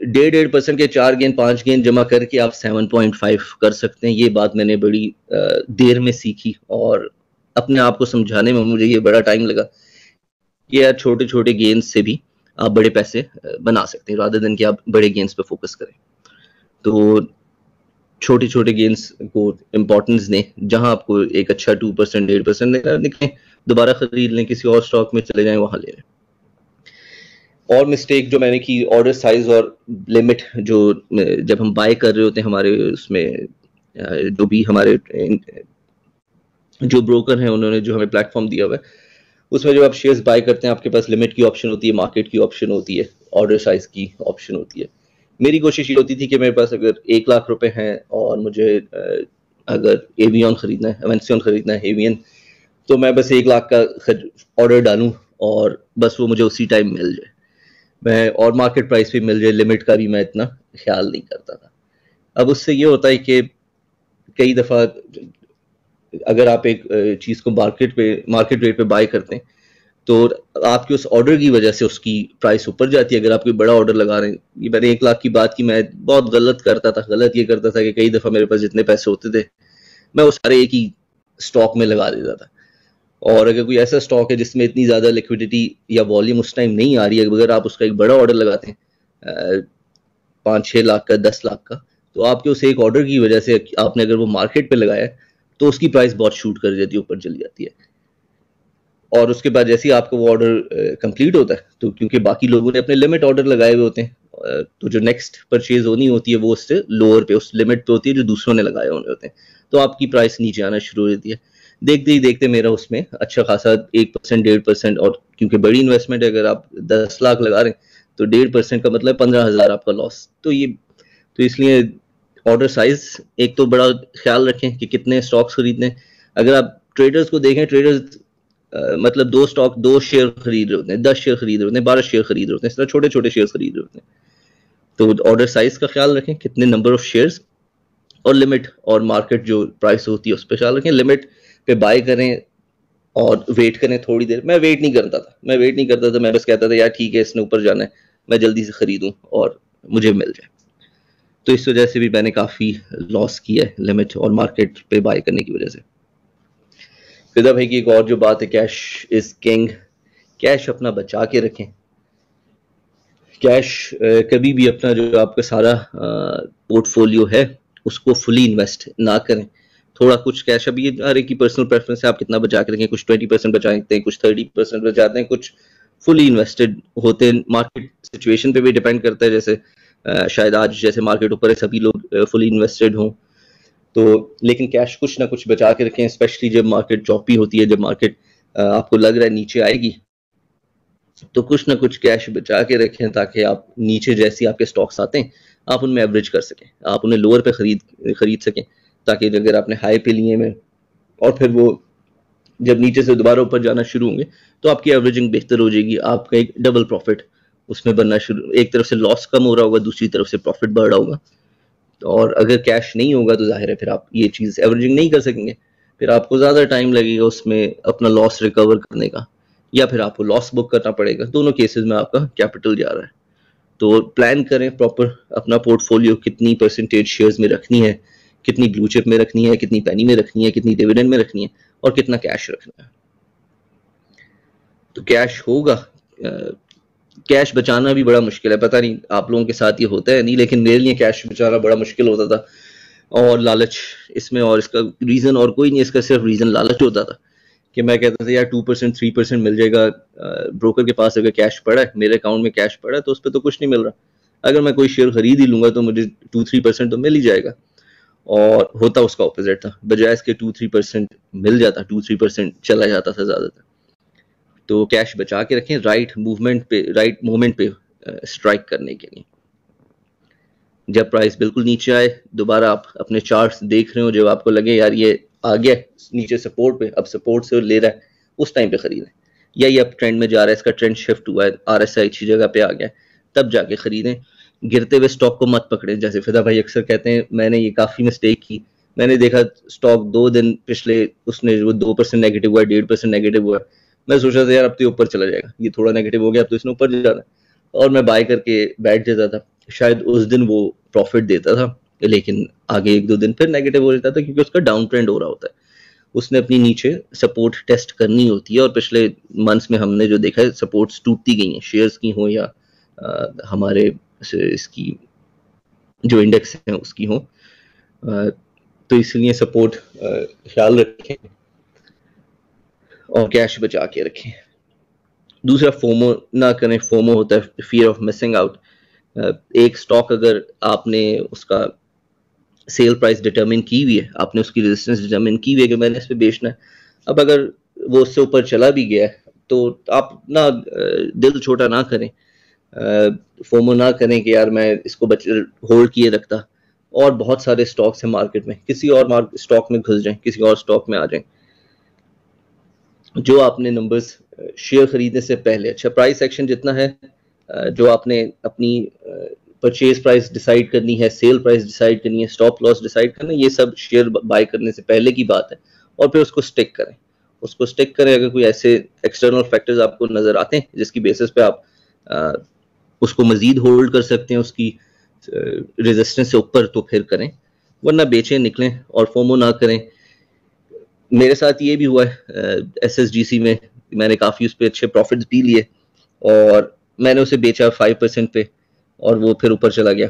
1.5% के 4 गेंद 5 गेंद जमा करके आप 7.5 कर सकते हैं। ये बात मैंने बड़ी देर में सीखी और अपने आप को समझाने में मुझे ये बड़ा टाइम लगा कि यार छोटे छोटे गेंस से भी आप बड़े पैसे बना सकते हैं, रादर देन कि आप बड़े गेंस पे फोकस करें। तो छोटे छोटे गेंस को इम्पोर्टेंस दें, जहां आपको एक अच्छा 2% 1.5% निकले, दोबारा खरीद लें, किसी और स्टॉक में चले जाएं, वहां ले लें। और मिस्टेक जो मैंने की, ऑर्डर साइज और लिमिट, जो जब हम बाय कर रहे होते हैं हमारे उसमें, जो भी हमारे जो ब्रोकर हैं उन्होंने जो हमें प्लेटफॉर्म दिया हुआ है, उसमें जब आप शेयर्स बाय करते हैं आपके पास लिमिट की ऑप्शन होती है, मार्केट की ऑप्शन होती है, ऑर्डर साइज की ऑप्शन होती है। मेरी कोशिश ये होती थी कि मेरे पास अगर 1 लाख रुपए हैं और मुझे अगर एवियन खरीदना है, एवेंसियन खरीदना है, एवियन, तो मैं बस 1 लाख का ऑर्डर डालूं और बस वो मुझे उसी टाइम मिल जाए, मैं और मार्केट प्राइस भी मिल जाए, लिमिट का भी मैं इतना ख्याल नहीं करता था। अब उससे ये होता है कि कई दफ़ा अगर आप एक चीज़ को मार्केट रेट पे बाय करते हैं, तो आपके उस ऑर्डर की वजह से उसकी प्राइस ऊपर जाती है। अगर आप कोई बड़ा ऑर्डर लगा रहे हैं, ये मैंने 1 लाख की बात की, मैं बहुत गलत करता था। गलत ये करता था कि कई दफ़ा मेरे पास जितने पैसे होते थे मैं वो सारे एक ही स्टॉक में लगा देता था। और अगर कोई ऐसा स्टॉक है जिसमें इतनी ज़्यादा लिक्विडिटी या वॉल्यूम उस टाइम नहीं आ रही है, अगर आप उसका एक बड़ा ऑर्डर लगाते हैं 5-6 लाख का, 10 लाख का, तो आपके उस एक ऑर्डर की वजह से आपने अगर वो मार्केट पे लगाया है तो उसकी प्राइस बहुत शूट कर जाती है, ऊपर चली जाती है। और उसके बाद जैसे ही आपका वो ऑर्डर कंप्लीट होता है, तो क्योंकि बाकी लोगों ने अपने लिमिट ऑर्डर लगाए हुए होते हैं, तो जो नेक्स्ट परचेज होनी होती है वो उससे लोअर पे, उस लिमिट पे होती है जो दूसरों ने लगाए होने होते हैं, तो आपकी प्राइस नीचे आना शुरू हो जाती है। देखते ही देखते मेरा उसमें अच्छा खासा 1%, 1.5%, और क्योंकि बड़ी इन्वेस्टमेंट है, अगर आप 10 लाख लगा रहे हैं तो 1.5% का मतलब 15,000 आपका लॉस। तो इसलिए ऑर्डर साइज एक तो बड़ा ख्याल रखें कि कितने स्टॉक्स खरीदने। अगर आप ट्रेडर्स को देखें, ट्रेडर्स मतलब 2 शेयर खरीद रहे होते हैं, 10 शेयर खरीद रहे होते हैं, 12 शेयर खरीद रहे होते हैं, इस तरह छोटे छोटे शेयर खरीद रहे होते हैं। तो ऑर्डर साइज का ख्याल रखें, कितने नंबर ऑफ शेयर्स, और लिमिट और मार्केट जो प्राइस होती है उस पर ख्याल रखें। लिमिट पे बाय करें और वेट करें थोड़ी देर। मैं वेट नहीं करता था, मैं बस कहता था यार ठीक है, इसने ऊपर जाना है, मैं जल्दी से खरीदूं और मुझे मिल जाए। तो इस वजह से भी मैंने काफ़ी लॉस किया है लिमिट और मार्केट पे बाय करने की वजह से। फिदा भाई की एक और जो बात है, कैश इज किंग। कैश अपना बचा के रखें। कैश कभी भी अपना जो आपका सारा पोर्टफोलियो है उसको फुली इन्वेस्ट ना करें। थोड़ा कुछ कैश, अभी ये हर एक की पर्सनल प्रेफरेंस है, आप कितना बचा के रखें। कुछ 20% बचाते हैं, कुछ 30% बचाते हैं, कुछ फुली इन्वेस्टेड होते हैं। मार्केट सिचुएशन पे भी डिपेंड करता है, जैसे शायद आज जैसे मार्केट ऊपर है सभी लोग फुली इन्वेस्टेड हों, तो लेकिन कैश कुछ ना कुछ बचा के रखें, स्पेशली जब मार्केट चॉपी होती है, जब मार्केट आपको लग रहा है नीचे आएगी, तो कुछ ना कुछ कैश बचा के रखें ताकि आप नीचे जैसे आपके स्टॉक्स आते हैं आप उनमें एवरेज कर सकें, आप उन्हें लोअर पे खरीद सकें, ताकि अगर आपने हाई पे लिए में और फिर वो जब नीचे से दोबारा ऊपर जाना शुरू होंगे तो आपकी एवरेजिंग बेहतर हो जाएगी, आपका एक डबल प्रॉफिट उसमें बनना शुरू, एक तरफ से लॉस कम हो रहा होगा, दूसरी तरफ से प्रॉफिट बढ़ रहा होगा। और अगर कैश नहीं होगा तो जाहिर है फिर आप ये चीज़ एवरेजिंग नहीं कर सकेंगे, फिर आपको ज़्यादा टाइम लगेगा उसमें अपना लॉस रिकवर करने का, या फिर आपको लॉस बुक करना पड़ेगा। दोनों केसेस में आपका कैपिटल जा रहा है। तो प्लान करें प्रॉपर अपना पोर्टफोलियो, कितनी परसेंटेज शेयर्स में रखनी है, कितनी ब्लू चिप में रखनी है, कितनी पेनी में रखनी है, कितनी डिविडेंड में रखनी है, और कितना कैश रखना है। तो कैश होगा, कैश बचाना भी बड़ा मुश्किल है, पता नहीं आप लोगों के साथ ये होता है नहीं, लेकिन मेरे लिए कैश बचाना बड़ा मुश्किल होता था। और लालच इसमें, और इसका रीज़न और कोई नहीं, इसका सिर्फ रीज़न लालच होता था कि मैं कहता था यार 2% 3% मिल जाएगा, ब्रोकर के पास अगर कैश पड़ा है, मेरे अकाउंट में कैश पड़ा है, तो उस पर तो कुछ नहीं मिल रहा, अगर मैं कोई शेयर खरीद ही लूंगा तो मुझे 2-3% तो मिल ही जाएगा। और होता उसका ऑपोजिट था, बजाय इसके 2-3% मिल जाता, 2-3% चला जाता था ज़्यादातर। तो कैश बचा के रखें राइट मोमेंट पे स्ट्राइक करने के लिए। जब प्राइस बिल्कुल नीचे आए, दोबारा आप अपने चार्ट्स देख रहे हो, जब आपको लगे यार ये आ गया नीचे सपोर्ट पे, अब सपोर्ट से ले रहा है, उस टाइम पे खरीदें। या ये अब ट्रेंड में जा रहा है, इसका ट्रेंड शिफ्ट हुआ है, RSI अच्छी जगह पे आ गया है, तब जाके खरीदें। गिरते हुए स्टॉक को मत पकड़ें। जैसे फिदा भाई अक्सर कहते हैं, मैंने ये काफ़ी मिस्टेक की। मैंने देखा स्टॉक 2 दिन पिछले उसने वो 2% नेगेटिव हुआ, 1.5% नेगेटिव हुआ, मैं सोचा था यार अब तो ऊपर चला जाएगा, ये थोड़ा नेगेटिव हो गया, अब तो इसने ऊपर जाना है, और मैं बाय करके बैठ जाता था। शायद उस दिन वो प्रॉफिट देता था, लेकिन आगे 1-2 दिन फिर नेगेटिव हो जाता था, क्योंकि उसका डाउन ट्रेंड हो रहा होता है। उसने अपनी नीचे सपोर्ट टेस्ट करनी होती है, और पिछले मंथ्स में हमने जो देखा है सपोर्ट्स टूटती गई हैं, शेयर्स की हो या हमारे इसकी जो इंडेक्स है उसकी हो। तो इसलिए सपोर्ट ख्याल रखें और कैश बचा के रखें। दूसरा, फोमो ना करें। फोमो होता है फियर ऑफ मिसिंग आउट। एक स्टॉक अगर आपने उसका सेल प्राइस डिटरमिन की हुई है, आपने उसकी रेजिस्टेंस डिटरमिन की हुई है कि मैंने इस पे बेचना है, अब अगर वो उससे ऊपर चला भी गया है तो आप ना दिल छोटा ना करें, फोमो ना करें कि यार मैं इसको होल्ड किए रखता। और बहुत सारे स्टॉक्स हैं मार्केट में, किसी और स्टॉक में घुस जाएं, किसी और स्टॉक में आ जाएं। जो आपने नंबर्स शेयर खरीदने से पहले, अच्छा प्राइस एक्शन जितना है, जो आपने अपनी परचेज प्राइस डिसाइड करनी है, सेल प्राइस डिसाइड करनी है, स्टॉप लॉस डिसाइड करना है, ये सब शेयर बाय करने से पहले की बात है। और फिर उसको स्टिक करें। अगर कोई ऐसे एक्सटर्नल फैक्टर्स आपको नजर आते हैं जिसकी बेसिस पे आप उसको मजीद होल्ड कर सकते हैं, उसकी रेजिस्टेंस से ऊपर, तो फिर करें, वरना बेचें, निकलें और फोमो ना करें। मेरे साथ ये भी हुआ है, SSGC में मैंने काफ़ी उस पर अच्छे प्रॉफिट्स भी लिए, और मैंने उसे बेचा 5% पे, और वो फिर ऊपर चला गया।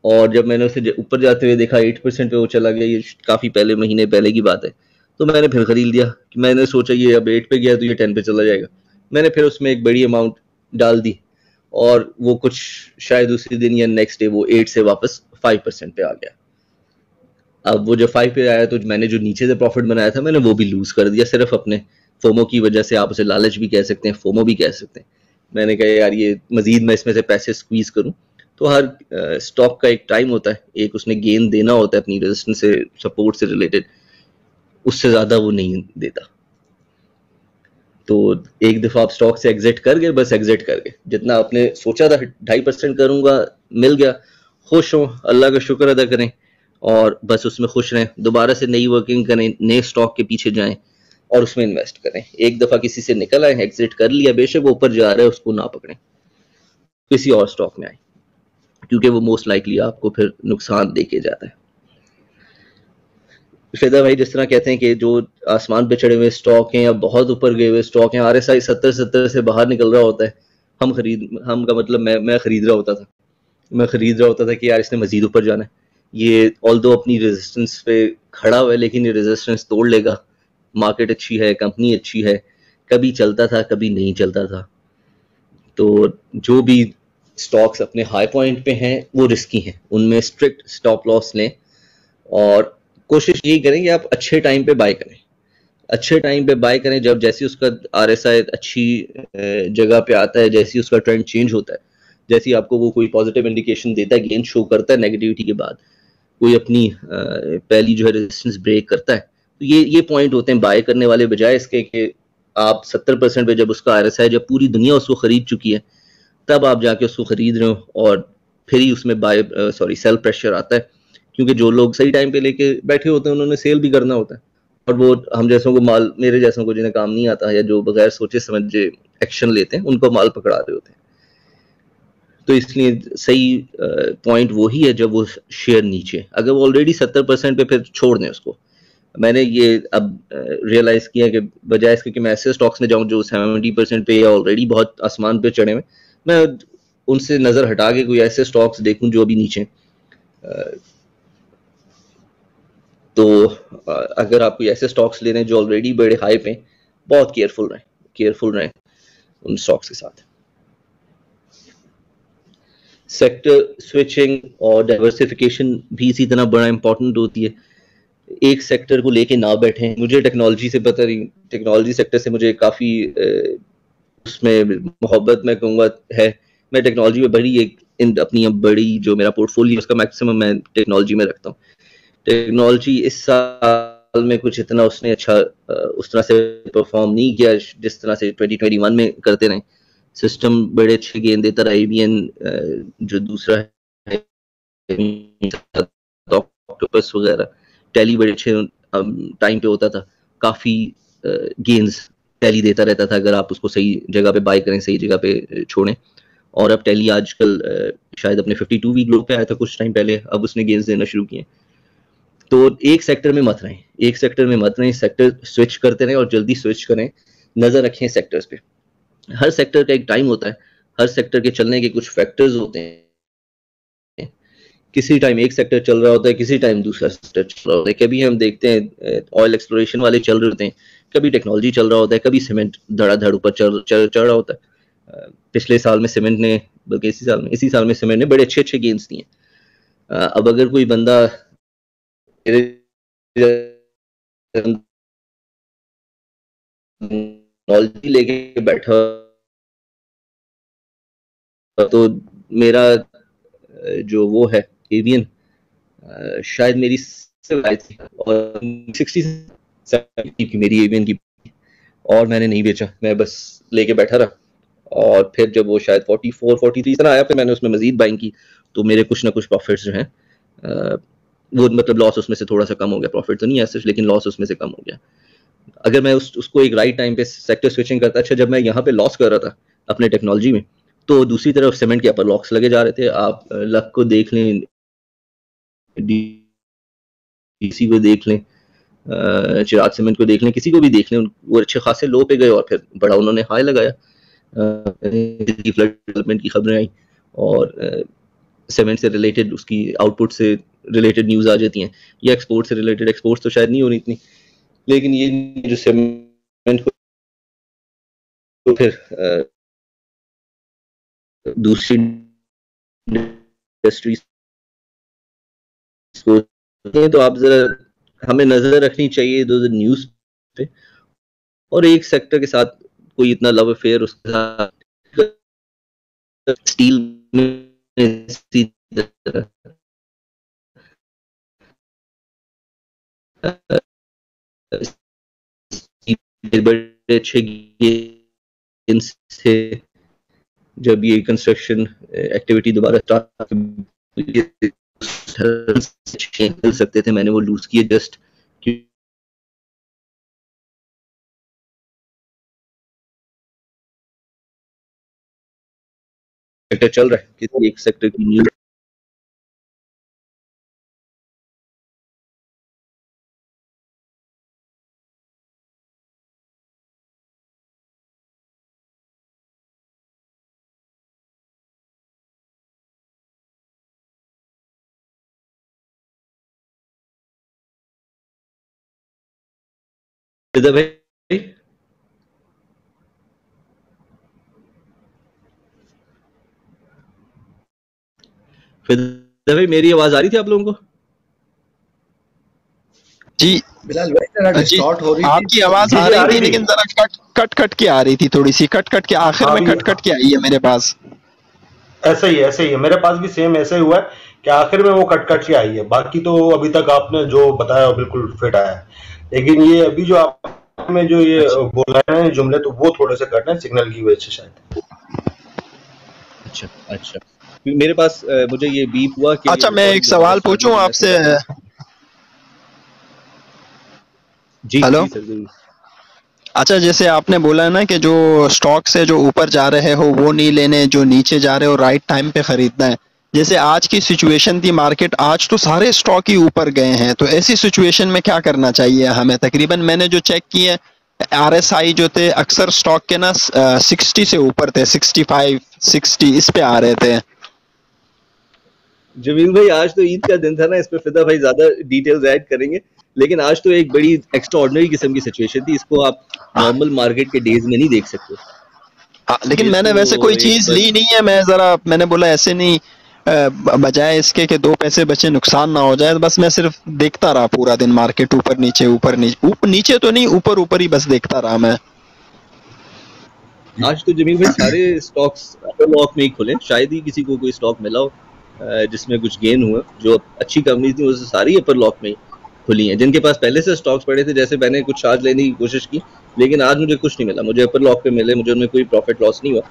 और जब मैंने उसे ऊपर जाते हुए देखा 8% पे वो चला गया, ये काफ़ी महीने पहले की बात है, तो मैंने फिर खरीद लिया कि मैंने सोचा ये अब 8 पे गया तो ये 10 पे चला जाएगा। मैंने फिर उसमें एक बड़ी अमाउंट डाल दी, और वो कुछ शायद उसी दिन या नेक्स्ट डे वो 8 से वापस 5% पे आ गया। अब वो जब 5 पे आया तो मैंने जो नीचे से प्रॉफिट बनाया था, मैंने वो भी लूज कर दिया, सिर्फ अपने फोमो की वजह से। आप उसे लालच भी कह सकते हैं, फोमो भी कह सकते हैं। मैंने कहा यार ये मजीद मैं इसमें से पैसे स्क्वीज करूं, तो हर स्टॉक का एक टाइम होता है, एक उसने गेन देना होता है अपनी रेजिस्टेंस से, सपोर्ट से रिलेटेड, उससे ज्यादा वो नहीं देता। तो एक दफा आप स्टॉक से एग्जिट कर गए, बस एग्जिट कर गए। जितना आपने सोचा था 2.5% करूंगा, मिल गया, खुश हो, अल्लाह का शुक्र अदा करें और बस उसमें खुश रहें। दोबारा से नई वर्किंग करें, नए स्टॉक के पीछे जाएं और उसमें इन्वेस्ट करें। एक दफा किसी से निकल आए, एग्जिट कर लिया, बेशक वो ऊपर जा रहा है उसको ना पकड़ें, किसी और स्टॉक में आए, क्योंकि वो मोस्ट लाइकली आपको फिर नुकसान देके जाता है। फिदा भाई जिस तरह कहते हैं कि जो आसमान पे चढ़े हुए स्टॉक हैं या बहुत ऊपर गए हुए स्टॉक हैं, RSI 70 से बाहर निकल रहा होता है, हम का मतलब मैं खरीद रहा होता था कि यार इसने मजीद ऊपर जाना है, ये ऑल्दो अपनी रेजिस्टेंस पे खड़ा हुआ है लेकिन ये रेजिस्टेंस तोड़ लेगा, मार्केट अच्छी है, कंपनी अच्छी है, कभी चलता था कभी नहीं चलता था। तो जो भी स्टॉक्स अपने हाई पॉइंट पे हैं वो रिस्की हैं, उनमें स्ट्रिक्ट स्टॉप लॉस लें और कोशिश यही करें कि आप अच्छे टाइम पे बाय करें। अच्छे टाइम पे बाय करें जब जैसी उसका RSI अच्छी जगह पे आता है, जैसी उसका ट्रेंड चेंज होता है, जैसी आपको वो कोई पॉजिटिव इंडिकेशन देता है, गेन शो करता है नेगेटिविटी के बाद, कोई अपनी पहली जो है रेजिस्टेंस ब्रेक करता है, तो ये पॉइंट होते हैं बाय करने वाले, बजाय इसके कि आप 70% पे जब उसका RSI, जब पूरी दुनिया उसको खरीद चुकी है, तब आप जाके उसको खरीद रहे हो और फिर ही उसमें सेल प्रेशर आता है, क्योंकि जो लोग सही टाइम पे लेके बैठे होते हैं उन्होंने सेल भी करना होता है, और वो हम जैसों को माल, मेरे जैसों को जिन्हें काम नहीं आता या जो बगैर सोचे समझे एक्शन लेते हैं, उनको माल पकड़ा रहे होते हैं। तो इसलिए सही पॉइंट वही है जब वो शेयर नीचे, अगर वो ऑलरेडी 70% पे, फिर छोड़ दें उसको। मैंने ये अब रियलाइज किया कि बजाय इसके कि मैं ऐसे स्टॉक्स में जाऊं जो 70% पे या ऑलरेडी बहुत आसमान पे चढ़े हुए, मैं उनसे नजर हटा के कोई ऐसे स्टॉक्स देखूं जो अभी नीचे। तो अगर आप कोई ऐसे स्टॉक्स ले रहे हैं जो ऑलरेडी बड़े हाई पे, बहुत केयरफुल रहें उन स्टॉक्स के साथ। सेक्टर स्विचिंग और डाइवर्सिफिकेशन भी इसी तरह बड़ा इंपॉर्टेंट होती है। एक सेक्टर को लेके ना बैठें। मुझे टेक्नोलॉजी से पता नहीं, टेक्नोलॉजी सेक्टर से मुझे काफ़ी उसमें मोहब्बत मैं कहूँगा है। मैं टेक्नोलॉजी में बड़ी एक अपनी बड़ी जो मेरा पोर्टफोलियो उसका मैक्सिमम मैं टेक्नोलॉजी में रखता हूँ। टेक्नोलॉजी इस साल में कुछ इतना उसने अच्छा उस तरह से परफॉर्म नहीं किया जिस तरह से 2021 में करते रहे। सिस्टम बड़े अच्छे गेंद देता रहा। एवीएन जो दूसरा है ऑक्टोपस वगैरह, टैली बड़े अच्छे टाइम पे होता था। काफ़ी गेंस टैली देता रहता था अगर आप उसको सही जगह पे बाय करें, सही जगह पे छोड़ें। और अब टैली आजकल शायद अपने 52 वीक लो पे आया था कुछ टाइम पहले, अब उसने गेंस देना शुरू किए। तो एक सेक्टर में मत रहें, एक सेक्टर में मत रहें, सेक्टर स्विच करते रहें और जल्दी स्विच करें। नज़र रखें सेक्टर्स पे। हर सेक्टर का एक टाइम होता है, हर सेक्टर के चलने के कुछ फैक्टर्स होते हैं। किसी टाइम एक सेक्टर चल रहा होता है, किसी टाइम दूसरा सेक्टर चल रहा होता है। कभी हम देखते हैं ऑयल एक्सप्लोरेशन वाले चल रहे होते हैं, कभी टेक्नोलॉजी चल रहा होता है, कभी सीमेंट धड़ाधड़ ऊपर चढ़ रहा होता है। पिछले साल में सीमेंट ने, बल्कि इसी साल में सीमेंट ने बड़े अच्छे अच्छे गेंस दिए। अब अगर कोई बंदा टेक्नोलॉजी लेके बैठा तो मेरा जो वो है एवियन शायद मेरी थी और 60 की मेरी एवियन की, और मैंने नहीं बेचा, मैं बस लेके बैठा रहा। और फिर जब वो शायद 44 43 तरह आया, फिर मैंने उसमें मजीद बाइंग की, तो मेरे कुछ ना कुछ प्रॉफिट्स जो हैं वो मतलब लॉस उसमें से थोड़ा सा कम हो गया। प्रॉफिट तो नहीं है सच, लेकिन लॉस उसमें से कम हो गया। अगर मैं उसको एक राइट टाइम पे सेक्टर स्विचिंग करता, अच्छा जब मैं यहाँ पे लॉस कर रहा था अपने टेक्नोलॉजी में, तो दूसरी तरफ सीमेंट के अपर लॉक्स लगे जा रहे थे। आप लक को देख लें, डीसी को देख लें, चिराग सीमेंट को देख लें, किसी को भी देख लें, वो अच्छे खासे लो पे गए और फिर बड़ा उन्होंने हाई लगाया। फ्लड डेवलपमेंट की खबरें आई और सीमेंट से रिलेटेड, उसकी आउटपुट से रिलेटेड न्यूज़ आ जाती हैं, या एक्सपोर्ट से रिलेटेड। एक्सपोर्ट तो शायद नहीं हो रही इतनी, लेकिन ये जो सीमेंट को तो फिर दूसरी इंडस्ट्रीज तो आप जरा हमें नजर रखनी चाहिए दो न्यूज़ पे। और एक सेक्टर के साथ कोई इतना लव अफेयर उसके साथ स्टील में बड़े अच्छे गेन्स थे जब ये कंस्ट्रक्शन एक्टिविटी दोबारा स्टार्ट खेल सकते थे। मैंने वो लूज किए जस्ट सेक्टर चल रहा है, किसी एक सेक्टर की न्यूज भाई। फिदा भाई मेरी आवाज आ रही थी आप लोगों को? जी बिलाल भाई स्टार्ट हो रही थी, आपकी आवाज आ रही थी लेकिन जरा कट कट के आ रही थी, थोड़ी सी कट कट के आखिर में कट कट के आई है मेरे पास। ऐसा ही है मेरे पास भी सेम ऐसा ही हुआ है कि आखिर में वो कट कट के आई है। बाकी तो अभी तक आपने जो बताया बिल्कुल फिट आया है, लेकिन ये अभी जो आपने जो ये बोल रहे हैं जुमले, तो वो थोड़े से कट है सिग्नल की वजह से शायद। अच्छा मेरे पास मुझे ये बीप हुआ कि अच्छा मैं एक सवाल पूछूं आपसे? जी हेलो। जी अच्छा जैसे आपने बोला है ना कि जो स्टॉक से जो ऊपर जा रहे हो वो नहीं लेने, जो नीचे जा रहे हो राइट टाइम पे खरीदना है। जैसे आज की सिचुएशन थी मार्केट, आज तो सारे स्टॉक ही ऊपर गए हैं, तो ऐसी सिचुएशन में क्या करना चाहिए हमें? तकरीबन मैंने जो चेक किए RSI जो थे अक्सर स्टॉक के ना 60 से ऊपर थे, 65 60 इस पे आ रहे थे। जमील भाई आज तो ईद का दिन था ना, इस पे फिदा भाई ज्यादा डिटेल्स ऐड करेंगे, लेकिन आज तो एक बड़ी एक्स्ट्राऑर्डिनरी किस्म की सिचुएशन थी, इसको आप नॉर्मल मार्केट के डेज में नहीं देख सकते। लेकिन मैंने वैसे कोई चीज ली नहीं है, मैंने बोला ऐसे नहीं बजाय इसके कि 2 पैसे बचे नुकसान ना हो जाए, बस मैं सिर्फ देखता रहा पूरा दिन मार्केट ऊपर नीचे ऊपर नीचे, नीचे तो नहीं ऊपर ऊपर ही बस देखता रहा मैं। आज तो जमील भाई सारे स्टॉक्स अपर लॉक में ही खुले, शायद ही किसी को कोई स्टॉक मिला हो जिसमें कुछ गेन हुआ। जो अच्छी कंपनी थी वो सारी अपर लॉक में ही खुली हैं। जिनके पास पहले से स्टॉक्स पड़े थे, जैसे मैंने कुछ आज लेने की कोशिश की लेकिन आज मुझे कुछ नहीं मिला, मुझे अपर लॉक पे मिले, मुझे उनमें कोई प्रॉफिट लॉस नहीं हुआ।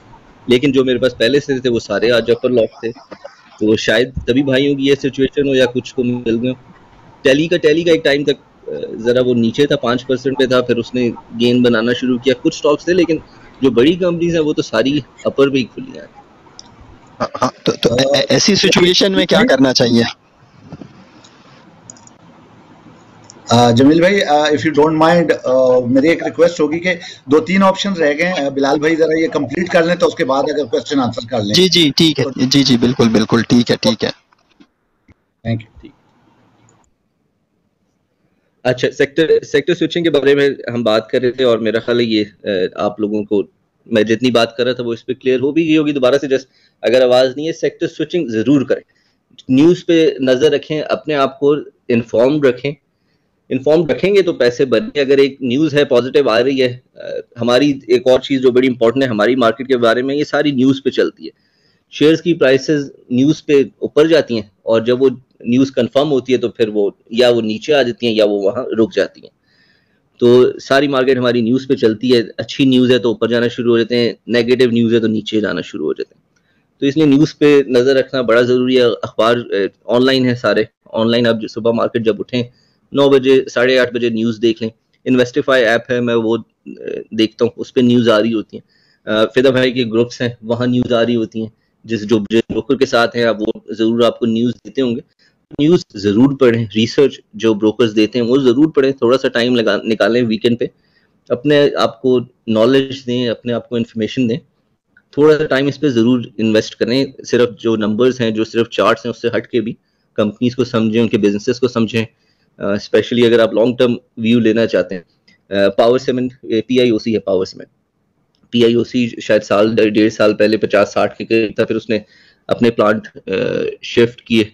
लेकिन जो मेरे पास पहले से थे वो सारे आज अपर लॉक थे, तो शायद तभी भाइयों की ये सिचुएशन हो या कुछ को मिल गया। टैली का एक टाइम तक जरा वो नीचे था, 5% पे था, फिर उसने गेन बनाना शुरू किया। कुछ स्टॉक्स थे लेकिन जो बड़ी कंपनीज हैं वो तो सारी अपर पे ही खुली हैं। हाँ, तो ऐसी सिचुएशन में क्या करना चाहिए? जमील भाई, इफ यू डोंट माइंड, मेरी एक रिक्वेस्ट होगी कि 2-3 ऑप्शन रह गए, बिलाल भाई जरा ये कंप्लीट कर लें तो उसके बाद अगर क्वेश्चन आंसर कर लें। जी ठीक है, जी बिल्कुल ठीक है। Thank you. अच्छा, सेक्टर स्विचिंग के बारे में हम बात कर रहे थे और मेरा ख्याल है ये आप लोगों को मैं जितनी बात कर रहा था वो इस पे क्लियर हो भी गई होगी। दोबारा से जस्ट अगर आवाज नहीं है, सेक्टर स्विचिंग जरूर करें, न्यूज पे नजर रखें, अपने आप को इन्फॉर्म रखेंगे तो पैसे बने। अगर एक न्यूज है पॉजिटिव आ रही है, हमारी एक और चीज जो बड़ी इंपॉर्टेंट है हमारी मार्केट के बारे में, ये सारी न्यूज पे चलती है। शेयर्स की प्राइसेस न्यूज पे ऊपर जाती हैं और जब वो न्यूज कंफर्म होती है तो फिर वो या वो नीचे आ जाती हैं या वो वहां रुक जाती हैं। तो सारी मार्केट हमारी न्यूज पे चलती है। अच्छी न्यूज है तो ऊपर जाना शुरू हो जाते हैं, नेगेटिव न्यूज है तो नीचे जाना शुरू हो जाते हैं। तो इसलिए न्यूज पे नजर रखना बड़ा जरूरी है। अखबार ऑनलाइन है सारे, ऑनलाइन आप सुबह मार्केट जब उठें 9 बजे 8:30 बजे न्यूज देख लें। इन्वेस्टिफाई ऐप है, मैं वो देखता हूँ, उस पर न्यूज आ रही होती है। फिदा भाई के ग्रुप्स हैं, वहाँ न्यूज आ रही होती हैं। जो ब्रोकर के साथ हैं आप, वो जरूर आपको न्यूज देते होंगे। न्यूज जरूर पढ़ें, रिसर्च जो ब्रोकर्स देते हैं वो जरूर पढ़ें। थोड़ा सा टाइम निकालें वीकेंड पे, अपने आप को नॉलेज दें, अपने आप को इन्फॉर्मेशन दें, थोड़ा सा टाइम इस पे जरूर इन्वेस्ट करें। सिर्फ जो नंबर्स हैं, जो सिर्फ चार्ट्स हैं, उससे हट के भी कंपनीज को समझें, उनके बिजनेसेस को समझें। स्पेशली अगर आप लॉन्ग टर्म व्यू लेना चाहते हैं। पावर सीमेंट PIOC है, पावर सीमेंट PIOC शायद साल 1.5 साल पहले 50-60 के करीब था, फिर उसने अपने प्लांट शिफ्ट किए।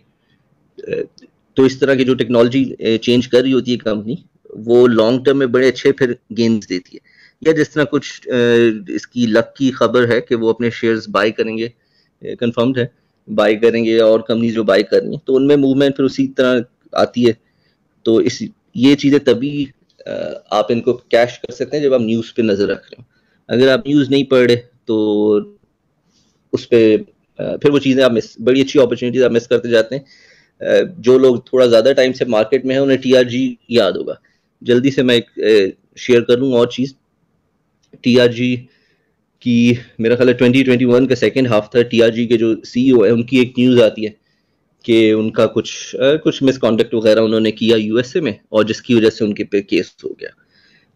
तो इस तरह की जो टेक्नोलॉजी चेंज कर रही होती है कंपनी, वो लॉन्ग टर्म में बड़े अच्छे फिर गेन्स देती है। या जिस तरह कुछ इसकी लक की खबर है कि वो अपने शेयर्स बाय करेंगे, कंफर्म्ड है बाय करेंगे, और कंपनी जो बाय कर रही हैं तो उनमें मूवमेंट फिर उसी तरह आती है। तो ये चीज़ें तभी आप इनको कैश कर सकते हैं जब आप न्यूज़ पे नज़र रख रहे हो। अगर आप न्यूज़ नहीं पढ़ रहे तो उस पर फिर वो चीज़ें आप बड़ी अच्छी अपॉर्चुनिटीज आप मिस करते जाते हैं। जो लोग थोड़ा ज़्यादा टाइम से मार्केट में है उन्हें TRG याद होगा। जल्दी से मैं एक शेयर कर लूँ और चीज़। TRG की मेरा ख्याल है 2021 का सेकेंड हाफ था। TRG के जो CEO है उनकी एक न्यूज़ आती है कि उनका कुछ मिसकॉन्डक्ट वगैरह उन्होंने किया USA में, और जिसकी वजह से उनके पे केस हो गया।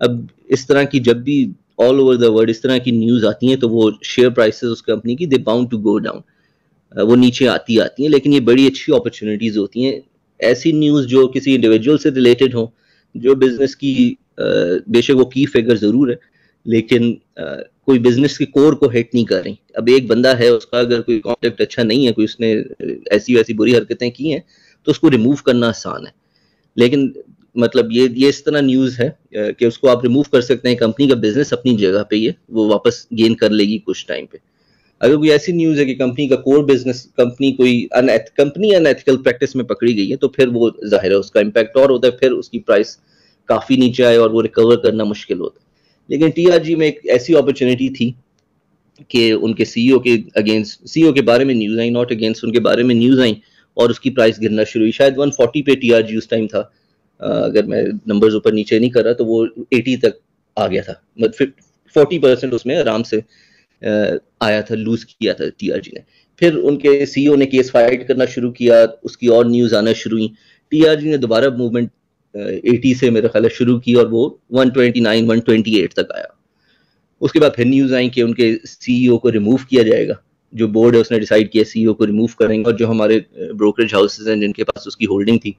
अब इस तरह की जब भी ऑल ओवर द वर्ल्ड इस तरह की न्यूज़ आती हैं तो वो शेयर प्राइसेस उस कंपनी की they bound to go down, वो नीचे आती हैं। लेकिन ये बड़ी अच्छी अपॉर्चुनिटीज होती हैं। ऐसी न्यूज़ जो किसी इंडिविजुअल से रिलेटेड हो, जो बिजनेस की बेशक वो की फिगर जरूर है लेकिन कोई बिजनेस के कोर को हिट नहीं कर रही। अब एक बंदा है, उसका अगर कोई कॉन्टेक्ट अच्छा नहीं है, कोई उसने ऐसी वैसी बुरी हरकतें की हैं तो उसको रिमूव करना आसान है। लेकिन मतलब ये इस तरह न्यूज़ है कि उसको आप रिमूव कर सकते हैं। कंपनी का बिजनेस अपनी जगह पे ही है, वो वापस गेन कर लेगी कुछ टाइम पे। अगर कोई ऐसी न्यूज़ है कि कंपनी का core business, company unethical practice में पकड़ी गई है, तो फिर वो जाहिर है उसका इम्पैक्ट और होता है, फिर उसकी प्राइस काफ़ी नीचे आए और वो रिकवर करना मुश्किल होता है। लेकिन TRG में एक ऐसी अपॉर्चुनिटी थी कि उनके CEO के अगेंस्ट, CEO के बारे में न्यूज़ आई, नॉट अगेंस्ट, उनके बारे में न्यूज़ आई और उसकी प्राइस गिरना शुरू हुई। शायद 140 पे TRG उस टाइम था, अगर मैं नंबर्स ऊपर नीचे नहीं कर रहा, तो वो 80 तक आ गया था। मतलब 40% उसमें आराम से आया था, लूज किया था TRG ने। फिर उनके CEO ने केस फाइट करना शुरू किया, उसकी और न्यूज़ आना शुरू हुई। TRG ने दोबारा मूवमेंट 80 से मेरा ख्याल शुरू की और वो 129-128 तक आया। उसके बाद फिर न्यूज़ आई कि उनके CEO को रिमूव किया जाएगा। जो बोर्ड है उसने डिसाइड किया CEO को रिमूव करेंगे, और जो हमारे ब्रोकरेज हाउसेज हैं जिनके पास उसकी होल्डिंग थी,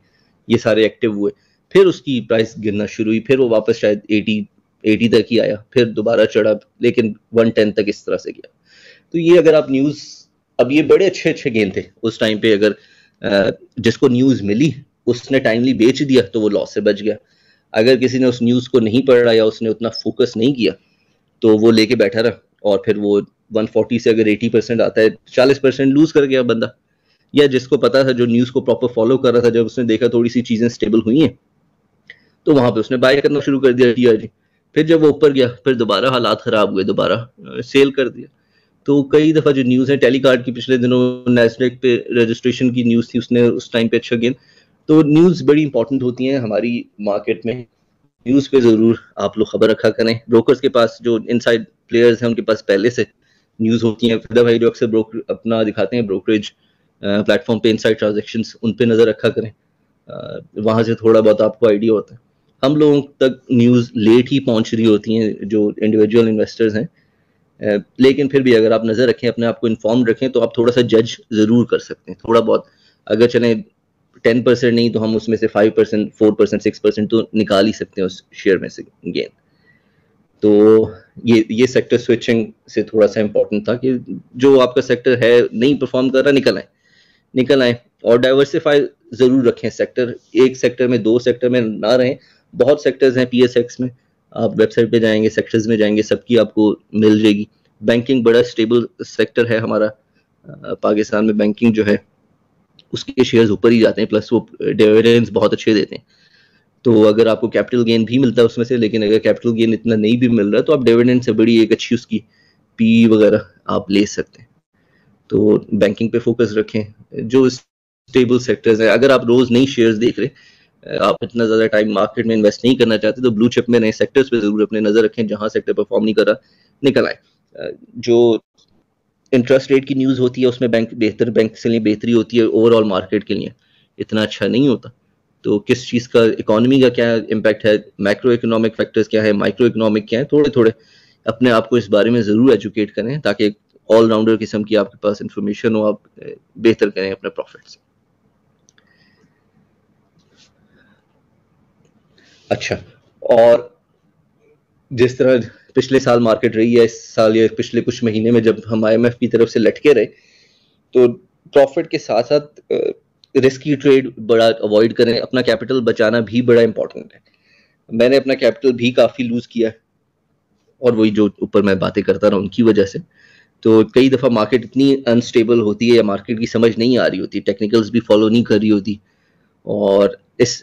ये सारे एक्टिव हुए। फिर उसकी प्राइस गिरना शुरू हुई, फिर वो वापस शायद 80 तक ही आया, फिर दोबारा चढ़ा, लेकिन 110 तक इस तरह से गया। तो ये अगर आप न्यूज़ अब ये बड़े अच्छे अच्छे गेन थे उस टाइम पे, अगर जिसको न्यूज मिली उसने टाइमली बेच दिया तो वो लॉस से बच गया। अगर किसी ने उस न्यूज को नहीं पढ़ा या उसने उतना फोकस नहीं किया तो वो लेके बैठा रहा, और फिर वो 140 से अगर 80% आता है 40% लूज कर गया बंदा। या जिसको पता था, जो न्यूज को प्रॉपर फॉलो कर रहा था, जब उसने देखा थोड़ी सी चीजें स्टेबल हुई हैं तो वहां पे उसने बाय करना शुरू कर दिया टीआरजी। फिर जब वो ऊपर गया फिर दोबारा हालात खराब हुए, दोबारा सेल कर दिया। तो कई दफा जो न्यूज है, टेलीकार्ड की पिछले दिनों नैस्डैक पे रजिस्ट्रेशन की न्यूज थी, उसने उस टाइम पे अच्छा गेन। तो न्यूज बड़ी इंपॉर्टेंट होती है हमारी मार्केट में। न्यूज पे जरूर आप लोग खबर रखा करें। ब्रोकर्स के पास जो इनसाइड प्लेयर्स हैं उनके पास पहले से न्यूज होती है। फिदा भाई जो अक्सर ब्रोकर अपना दिखाते हैं ब्रोकरेज प्लेटफॉर्म पे इनसाइड ट्रांजैक्शंस, उन पे नजर रखा करें। वहां से थोड़ा बहुत आपको आइडिया होता है। हम लोगों तक न्यूज लेट ही पहुंच रही होती हैं जो इंडिविजुअल इन्वेस्टर्स हैं, लेकिन फिर भी अगर आप नजर रखें, अपने आप को इन्फॉर्म रखें, तो आप थोड़ा सा जज जरूर कर सकते हैं। थोड़ा बहुत अगर चले 10% नहीं तो हम उसमें से 5%, 4%, 6% तो निकाल ही सकते हैं उस शेयर में से गेन। तो ये सेक्टर स्विचिंग से थोड़ा सा इंपॉर्टेंट था कि जो आपका सेक्टर है नहीं परफॉर्म कर रहा, निकल आए और डाइवर्सिफाई जरूर रखें सेक्टर। एक सेक्टर में, दो सेक्टर में ना रहें। बहुत सेक्टर्स हैं पीएसएक्स में, आप वेबसाइट पे जाएंगे, सेक्टर्स में जाएंगे, सबकी आपको मिल जाएगी। बैंकिंग बड़ा स्टेबल सेक्टर है हमारा। पाकिस्तान में बैंकिंग जो है उसके शेयर्स ऊपर ही जाते हैं, प्लस वो डिविडेंड्स बहुत अच्छे देते हैं। तो अगर आपको कैपिटल गेन भी मिलता है उसमें से, लेकिन अगर कैपिटल गेन इतना नहीं भी मिल रहा है तो आप डिविडेंड से बड़ी एक अच्छी उसकी पी वगैरह आप ले सकते हैं। तो बैंकिंग पे फोकस रखें, जो स्टेबल सेक्टर्स हैं। अगर आप रोज नई शेयर्स देख रहे, आप इतना ज्यादा टाइम मार्केट में इन्वेस्ट नहीं करना चाहते, तो ब्लू चिप में नए सेक्टर्स पे जरूर अपने नजर रखें। जहां सेक्टर परफॉर्म नहीं कर रहा, निकल आए। जो इंटरेस्ट रेट की न्यूज होती है उसमें बैंक के लिए बेहतरी होती है, ओवरऑल मार्केट के लिए इतना अच्छा नहीं होता। तो किस चीज का, इकोनॉमी का क्या इम्पैक्ट है, मैक्रो इकोनॉमिक फैक्टर्स क्या है, माइक्रो इकोनॉमिक क्या है, थोड़े थोड़े अपने आप को इस बारे में जरूर एजुकेट करें, ताकि ऑलराउंडर किस्म की आपके पास इंफॉर्मेशन हो, आप बेहतर करें अपने प्रॉफिट्स। अच्छा, और जिस तरह पिछले साल मार्केट रही है, इस साल या पिछले कुछ महीने में जब हम आईएमएफ की तरफ से लटके रहे, तो प्रॉफिट के साथ साथ रिस्की ट्रेड बड़ा अवॉइड करें। अपना कैपिटल बचाना भी बड़ा इंपॉर्टेंट है। मैंने अपना कैपिटल भी काफी लूज किया है, और वही जो ऊपर मैं बातें करता रहा उनकी वजह से। तो कई दफा मार्केट इतनी अनस्टेबल होती है या मार्केट की समझ नहीं आ रही होती, टेक्निकल्स भी फॉलो नहीं कर रही होती, और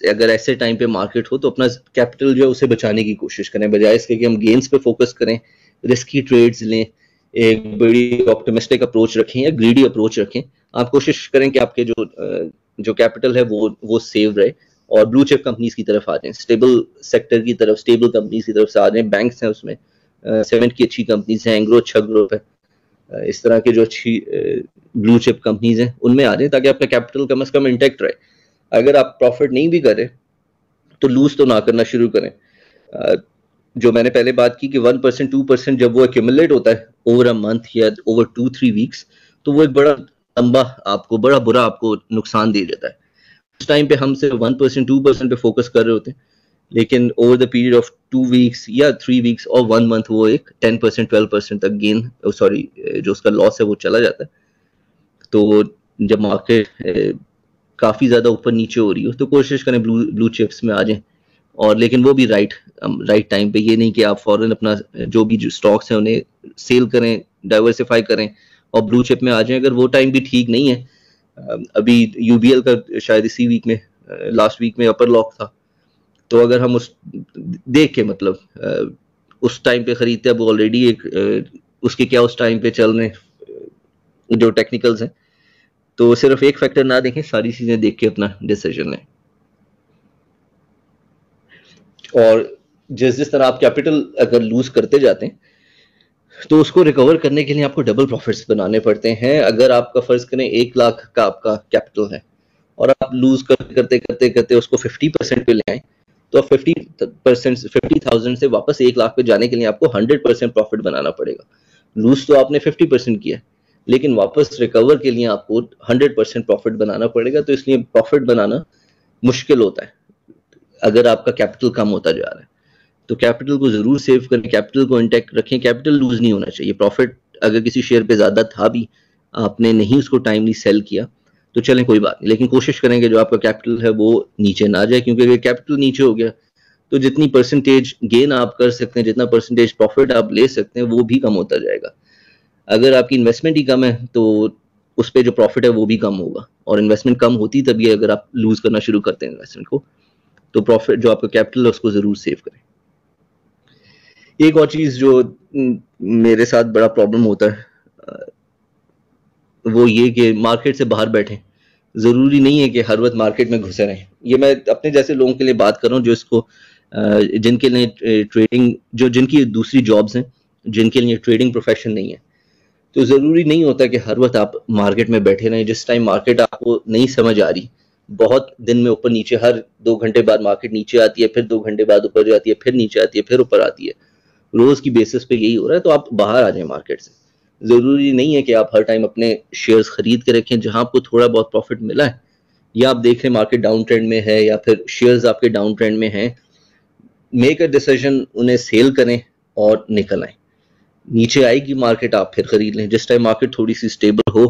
अगर ऐसे टाइम पे मार्केट हो तो अपना कैपिटल जो है उसे बचाने की कोशिश करें, बजाय इसके कि हम गेन्स पे फोकस करें, रिस्की ट्रेड्स लें, एक बड़ी ऑप्टिमिस्टिक अप्रोच रखें या ग्रीडी अप्रोच रखें। आप कोशिश करें कि आपके जो कैपिटल है वो सेव रहे, और ब्लू चिप कंपनीज की तरफ आ जाएं, स्टेबल सेक्टर की तरफ, स्टेबल कंपनीज की तरफ से आ जाएं। बैंक्स हैं उसमें, सीमेंट की अच्छी कंपनीज हैं, एंग्रो अच्छा ग्रुप है, इस तरह के जो अच्छी ब्लू चिप कंपनीज हैं उनमें आ जाएं, ताकि आपका कैपिटल कम से कम इंटैक्ट रहे। अगर आप प्रॉफिट नहीं भी करें तो लूज तो ना करना शुरू करें। जो मैंने पहले बात की कि 1%, 2% जब वो एक्यूमुलेट होता है ओवर अ मंथ या ओवर 2-3 वीक्स, तो वो एक बड़ा लंबा आपको, बड़ा बुरा आपको नुकसान दे देता है। उस टाइम पे हम सिर्फ 1%, 2% पे फोकस कर रहे होते हैं, लेकिन over the period of 2 weeks या 3 वीक्स और 1 मंथ वो एक 10%, 12% तक गेन, सॉरी जो उसका लॉस है वो चला जाता है। तो जब मार्केट काफी ज्यादा ऊपर नीचे हो रही हो तो कोशिश करें ब्लू चिप्स में आ जाएं, और लेकिन वो भी राइट टाइम पे। ये नहीं कि आप फौरन अपना जो भी स्टॉक्स हैं उन्हें सेल करें, डाइवर्सिफाई करें और ब्लू चिप में आ जाएं, अगर वो टाइम भी ठीक नहीं है। अभी यूबीएल का शायद इसी वीक में, लास्ट वीक में अपर लॉक था, तो अगर हम उस देख के मतलब उस टाइम पे खरीदते, अब ऑलरेडी एक उसके क्या उस टाइम पे चल रहे जो टेक्निकल्स हैं, तो सिर्फ एक फैक्टर ना देखें, सारी चीजें देख के अपना डिसीजन लें। और जिस तरह आप कैपिटल अगर लूज करते जाते हैं तो उसको रिकवर करने के लिए आपको डबल प्रॉफिट्स बनाने पड़ते हैं। अगर आपका फर्ज करें 1 लाख का आपका कैपिटल है और आप लूज करते उसको 50% पे ले आए, तो 50,000 से वापस 1 लाख पे जाने के लिए आपको 100% प्रॉफिट बनाना पड़ेगा। लूज तो आपने 50% किया, लेकिन वापस रिकवर के लिए आपको 100% प्रॉफिट बनाना पड़ेगा। तो इसलिए प्रॉफिट बनाना मुश्किल होता है अगर आपका कैपिटल कम होता जा रहा है। तो कैपिटल को जरूर सेव करें, कैपिटल को इंटैक्ट रखें, कैपिटल लूज नहीं होना चाहिए। प्रॉफिट अगर किसी शेयर पे ज्यादा था भी आपने नहीं उसको टाइमली सेल किया तो चलें कोई बात नहीं, लेकिन कोशिश करें कि जो आपका कैपिटल है वो नीचे ना जाए, क्योंकि अगर कैपिटल नीचे हो गया तो जितनी परसेंटेज गेन आप कर सकते हैं, जितना परसेंटेज प्रॉफिट आप ले सकते हैं, वो भी कम होता जाएगा। अगर आपकी इन्वेस्टमेंट ही कम है तो उस पर जो प्रॉफिट है वो भी कम होगा, और इन्वेस्टमेंट कम होती तभी है अगर आप लूज करना शुरू करते हैं इन्वेस्टमेंट को। तो प्रॉफिट जो आपका कैपिटल है उसको जरूर सेव करें। एक और चीज जो मेरे साथ बड़ा प्रॉब्लम होता है वो ये कि मार्केट से बाहर बैठे, जरूरी नहीं है कि हर वक्त मार्केट में घुसे रहें। ये मैं अपने जैसे लोगों के लिए बात कर रहा हूँ जो इसको जिनके लिए ट्रेडिंग, जो जिनकी दूसरी जॉब्स हैं, जिनके लिए ट्रेडिंग प्रोफेशन नहीं है, तो जरूरी नहीं होता कि हर वक्त आप मार्केट में बैठे रहें। जिस टाइम मार्केट आपको नहीं समझ आ रही, बहुत दिन में ऊपर नीचे, हर 2 घंटे बाद मार्केट नीचे आती है, फिर 2 घंटे बाद ऊपर जाती है, फिर नीचे आती है, फिर ऊपर आती है, रोज की बेसिस पे यही हो रहा है, तो आप बाहर आ जाएं मार्केट से। जरूरी नहीं है कि आप हर टाइम अपने शेयर्स खरीद के रखें। जहां आपको थोड़ा बहुत प्रॉफिट मिला है, या आप देख रहे हैं मार्केट डाउन ट्रेंड में है, या फिर शेयर्स आपके डाउन ट्रेंड में हैं, मेक अ डिसीजन, उन्हें सेल करें और निकल आए। नीचे आएगी मार्केट, आप फिर खरीद लें। जिस टाइम मार्केट थोड़ी सी स्टेबल हो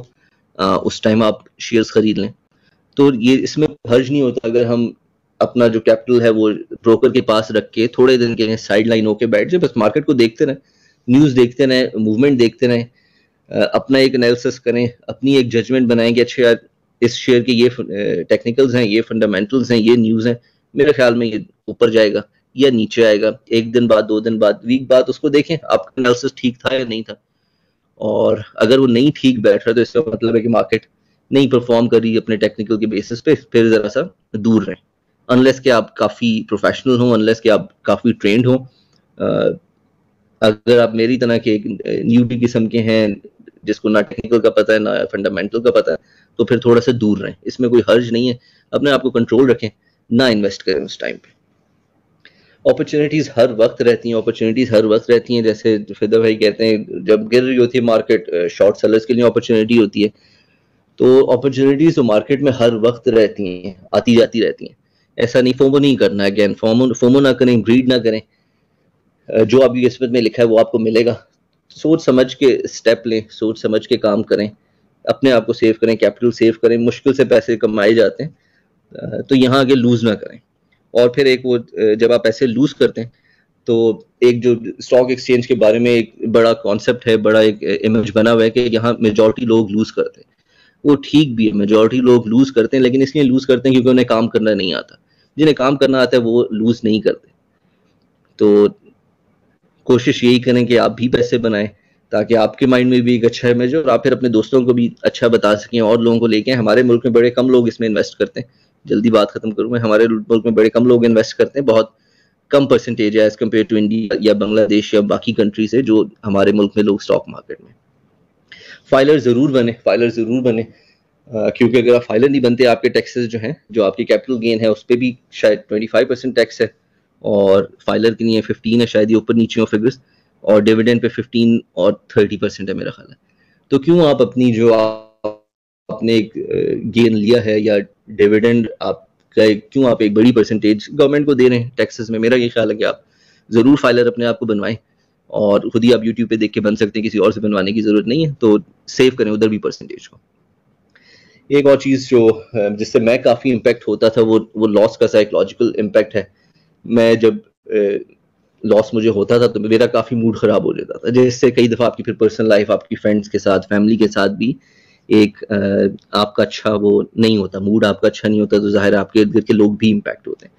उस टाइम आप शेयर्स खरीद लें। तो ये इसमें हर्ज नहीं होता अगर हम अपना जो कैपिटल है वो ब्रोकर के पास रख के थोड़े दिन के लिए साइड लाइन होके बैठ जाए, बस मार्केट को देखते रहें, न्यूज़ देखते रहें, मूवमेंट देखते रहें, अपना एक एनालिसिस करें, अपनी एक जजमेंट बनाएं कि अच्छा यार इस शेयर के ये टेक्निकल्स हैं, ये फंडामेंटल्स हैं, ये न्यूज़ हैं, मेरे ख्याल में ये ऊपर जाएगा या नीचे आएगा, 1 दिन बाद, 2 दिन बाद, वीक बाद उसको देखें आपका एनालिसिस ठीक था या नहीं था। और अगर वो नहीं ठीक बैठ रहा तो इसका मतलब है कि मार्केट नहीं परफॉर्म कर रही अपने टेक्निकल के बेसिस पे, फिर जरा सा दूर रहें। अनलेस कि आप काफ़ी प्रोफेशनल हो, अनलेस कि आप काफ़ी ट्रेंड हो। अगर आप मेरी तरह के एक न्यूबी किस्म के हैं जिसको ना टेक्निकल का पता है ना फंडामेंटल का पता है, तो फिर थोड़ा सा दूर रहें, इसमें कोई हर्ज नहीं है। अपने आप को कंट्रोल रखें, ना इन्वेस्ट करें उस टाइम पे। अपॉर्चुनिटीज हर वक्त रहती हैं, अपॉर्चुनिटीज हर वक्त रहती हैं। जैसे फिदा भाई कहते हैं जब गिर रही होती है मार्केट, शॉर्ट सेलर्स के लिए अपॉर्चुनिटी होती है। तो अपॉर्चुनिटीज तो मार्केट में हर वक्त रहती हैं, आती जाती रहती हैं। ऐसा नहीं, फोमो नहीं करना है। अगेन फोमो ना करें, ग्रीड ना करें। जो आपकी किस्मत में लिखा है वो आपको मिलेगा। सोच समझ के स्टेप लें, सोच समझ के काम करें, अपने आप को सेव करें, कैपिटल सेव करें। मुश्किल से पैसे कमाए जाते हैं, तो यहाँ आगे लूज ना करें। और फिर एक वो जब आप पैसे लूज करते हैं तो एक जो स्टॉक एक्सचेंज के बारे में एक बड़ा कॉन्सेप्ट है, बड़ा एक इमेज बना हुआ है कि यहाँ मेजॉरिटी लोग लूज करते हैं। वो ठीक भी है, मेजॉरिटी लोग लूज करते हैं, लेकिन इसलिए लूज करते हैं क्योंकि उन्हें काम करना नहीं आता। जिन्हें काम करना आता है वो लूज नहीं करते। तो कोशिश यही करें कि आप भी पैसे बनाएं ताकि आपके माइंड में भी एक अच्छा इमेज हो और आप फिर अपने दोस्तों को भी अच्छा बता सकें और लोगों को लेके। हमारे मुल्क में बड़े कम लोग इसमें इन्वेस्ट करते हैं। जल्दी बात खत्म करूं मैं, हमारे मुल्क में बड़े कम लोग इन्वेस्ट करते हैं, बहुत कम परसेंटेज है एज कम्पेयर टू इंडिया या बांग्लादेश या बाकी कंट्री से जो हमारे मुल्क में लोग स्टॉक मार्केट में। फाइलर जरूर बने, फाइलर जरूर बने, क्योंकि अगर आप फाइलर नहीं बनते आपके टैक्सेस जो हैं, जो आपकी कैपिटल गेन है उस पर भी शायद 25% टैक्स है, और फाइलर के लिए 15 है शायद, ये ऊपर नीचे हो फिगर्स, और डिविडेंड पे 15 और 30% है मेरा ख्याल है। तो क्यों आप अपनी जो आपने एक गेन लिया है या डिविडेंड आप क्यों आप एक बड़ी परसेंटेज गवर्नमेंट को दे रहे हैं टैक्सेस में। मेरा ये ख्याल है कि आप जरूर फाइलर अपने आप को बनवाएं, और खुद ही आप यूट्यूब पे देख के बन सकते हैं, किसी और से बनवाने की जरूरत नहीं है। तो सेव करें उधर भी परसेंटेज को। एक और चीज जो जिससे मैं काफी इम्पैक्ट होता था वो लॉस का साइकोलॉजिकल इम्पैक्ट है। मैं जब लॉस मुझे होता था तो मेरा काफी मूड खराब हो जाता था, जिससे कई दफा आपकी फिर पर्सनल लाइफ, आपकी फ्रेंड्स के साथ, फैमिली के साथ भी एक आपका अच्छा वो नहीं होता, मूड आपका अच्छा नहीं होता, तो जाहिर है आपके इर्द गिर्द के लोग भी इम्पैक्ट होते हैं।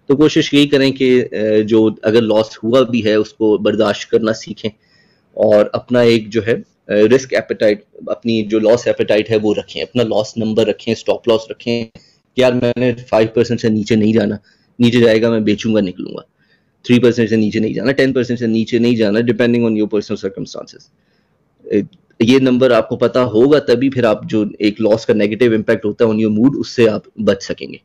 तो कोशिश यही करें कि जो अगर लॉस हुआ भी है उसको बर्दाश्त करना सीखें, और अपना एक जो है रिस्क एपेटाइट, अपनी जो लॉस एपेटाइट है वो रखें, अपना लॉस नंबर रखें, स्टॉप लॉस रखें कि यार मैंने 5% से नीचे नहीं जाना, नीचे जाएगा मैं बेचूंगा निकलूंगा। 3% से नीचे नहीं जाना, 10% से नीचे नहीं जाना, depending on your personal circumstances. ये नंबर आपको पता होगा तभी फिर आप जो एक लॉस का नेगेटिव इम्पैक्ट होता है ऑन योर मूड, उससे आप बच सकेंगे।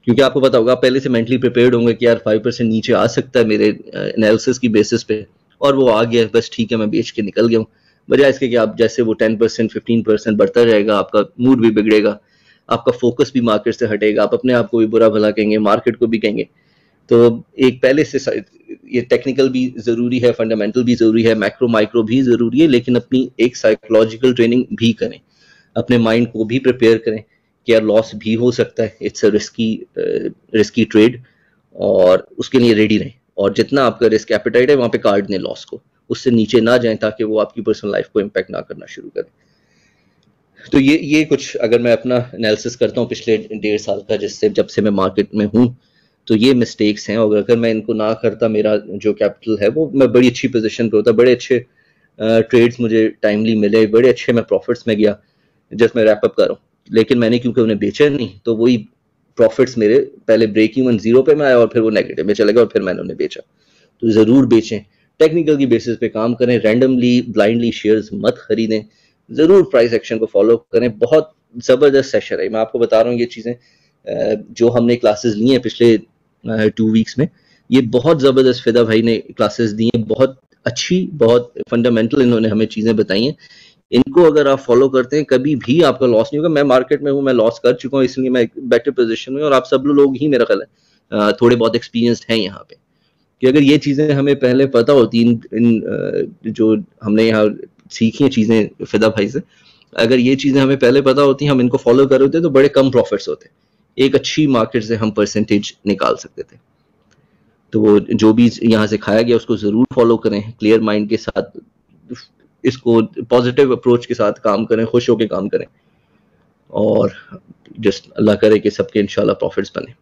क्योंकि आपको पता होगा, आप पहले से मेंटली प्रिपेयर्ड होंगे कि यार 5% नीचे आ सकता है मेरे एनालिसिस की बेसिस पे, और वो आ गया, बस ठीक है मैं बेच के निकल गया हूँ। बजाय इसके कि आप जैसे वो 10% 15% बढ़ता जाएगा, आपका मूड भी बिगड़ेगा, आपका फोकस भी मार्केट से हटेगा, आप अपने आप को भी बुरा भला कहेंगे, मार्केट को भी कहेंगे। तो एक पहले से ये टेक्निकल भी जरूरी है, फंडामेंटल भी जरूरी है, मैक्रो माइक्रो भी जरूरी है, लेकिन अपनी एक साइकोलॉजिकल ट्रेनिंग भी करें। अपने माइंड को भी प्रिपेयर करें कि यार लॉस भी हो सकता है, इट्स अ रिस्की ट्रेड, और उसके लिए रेडी रहें। और जितना आपका रिस्क एपेटाइट है वहाँ पे काट दें लॉस को, उससे नीचे ना जाएं ताकि वो आपकी पर्सनल लाइफ को इम्पैक्ट ना करना शुरू करें। तो ये कुछ अगर मैं अपना एनालिसिस करता हूँ पिछले 1.5 साल का, जिससे जब से मैं मार्केट में हूँ, तो ये मिस्टेक्स हैं, और अगर मैं इनको ना करता मेरा जो कैपिटल है वो मैं बड़ी अच्छी पोजीशन पे होता, बड़े अच्छे ट्रेड्स मुझे टाइमली मिले, बड़े अच्छे मैं प्रॉफिट्स में गया। जस्ट मैं रैप अप कर रहा हूँ, लेकिन मैंने क्योंकि उन्हें बेचा नहीं, तो वही प्रॉफिट्स मेरे पहले ब्रेक इवन 0 पे में आया और फिर वो नेगेटिव में चला गया और फिर मैंने उन्हें बेचा। तो ज़रूर बेचें, टेक्निकल की बेसिस पे काम करें, रैंडमली ब्लाइंडली शेयर्स मत खरीदें, ज़रूर प्राइस एक्शन को फॉलो करें। बहुत ज़बरदस्त सेशन है, मैं आपको बता रहा हूँ ये चीज़ें जो हमने क्लासेस ली हैं पिछले 2 वीक्स में, ये बहुत ज़बरदस्त फिदा भाई ने क्लासेस दी हैं, बहुत अच्छी, बहुत फंडामेंटल इन्होंने हमें चीज़ें बताई हैं। इनको अगर आप फॉलो करते हैं कभी भी आपका लॉस नहीं होगा। मैं मार्केट में हूँ, मैं लॉस कर चुका हूँ, इसलिए मैं बेटर पोजीशन में हूँ, और आप सब लोग ही मेरा ख्याल है थोड़े बहुत एक्सपीरियंस्ड हैं यहाँ पे। कि अगर ये चीज़ें हमें पहले पता होती, इन जो हमने यहाँ सीखी हैं चीज़ें फिदा भाई से, अगर ये चीज़ें हमें पहले पता होती, हम इनको फॉलो कर होते तो बड़े कम प्रॉफिट्स होते, एक अच्छी मार्केट से हम परसेंटेज निकाल सकते थे। तो वो जो भी यहाँ से खाया गया उसको ज़रूर फॉलो करें, क्लियर माइंड के साथ, इसको पॉजिटिव अप्रोच के साथ काम करें, खुश होकर काम करें, और जस्ट अल्लाह करे कि सबके इंशाल्लाह प्रॉफिट्स बने।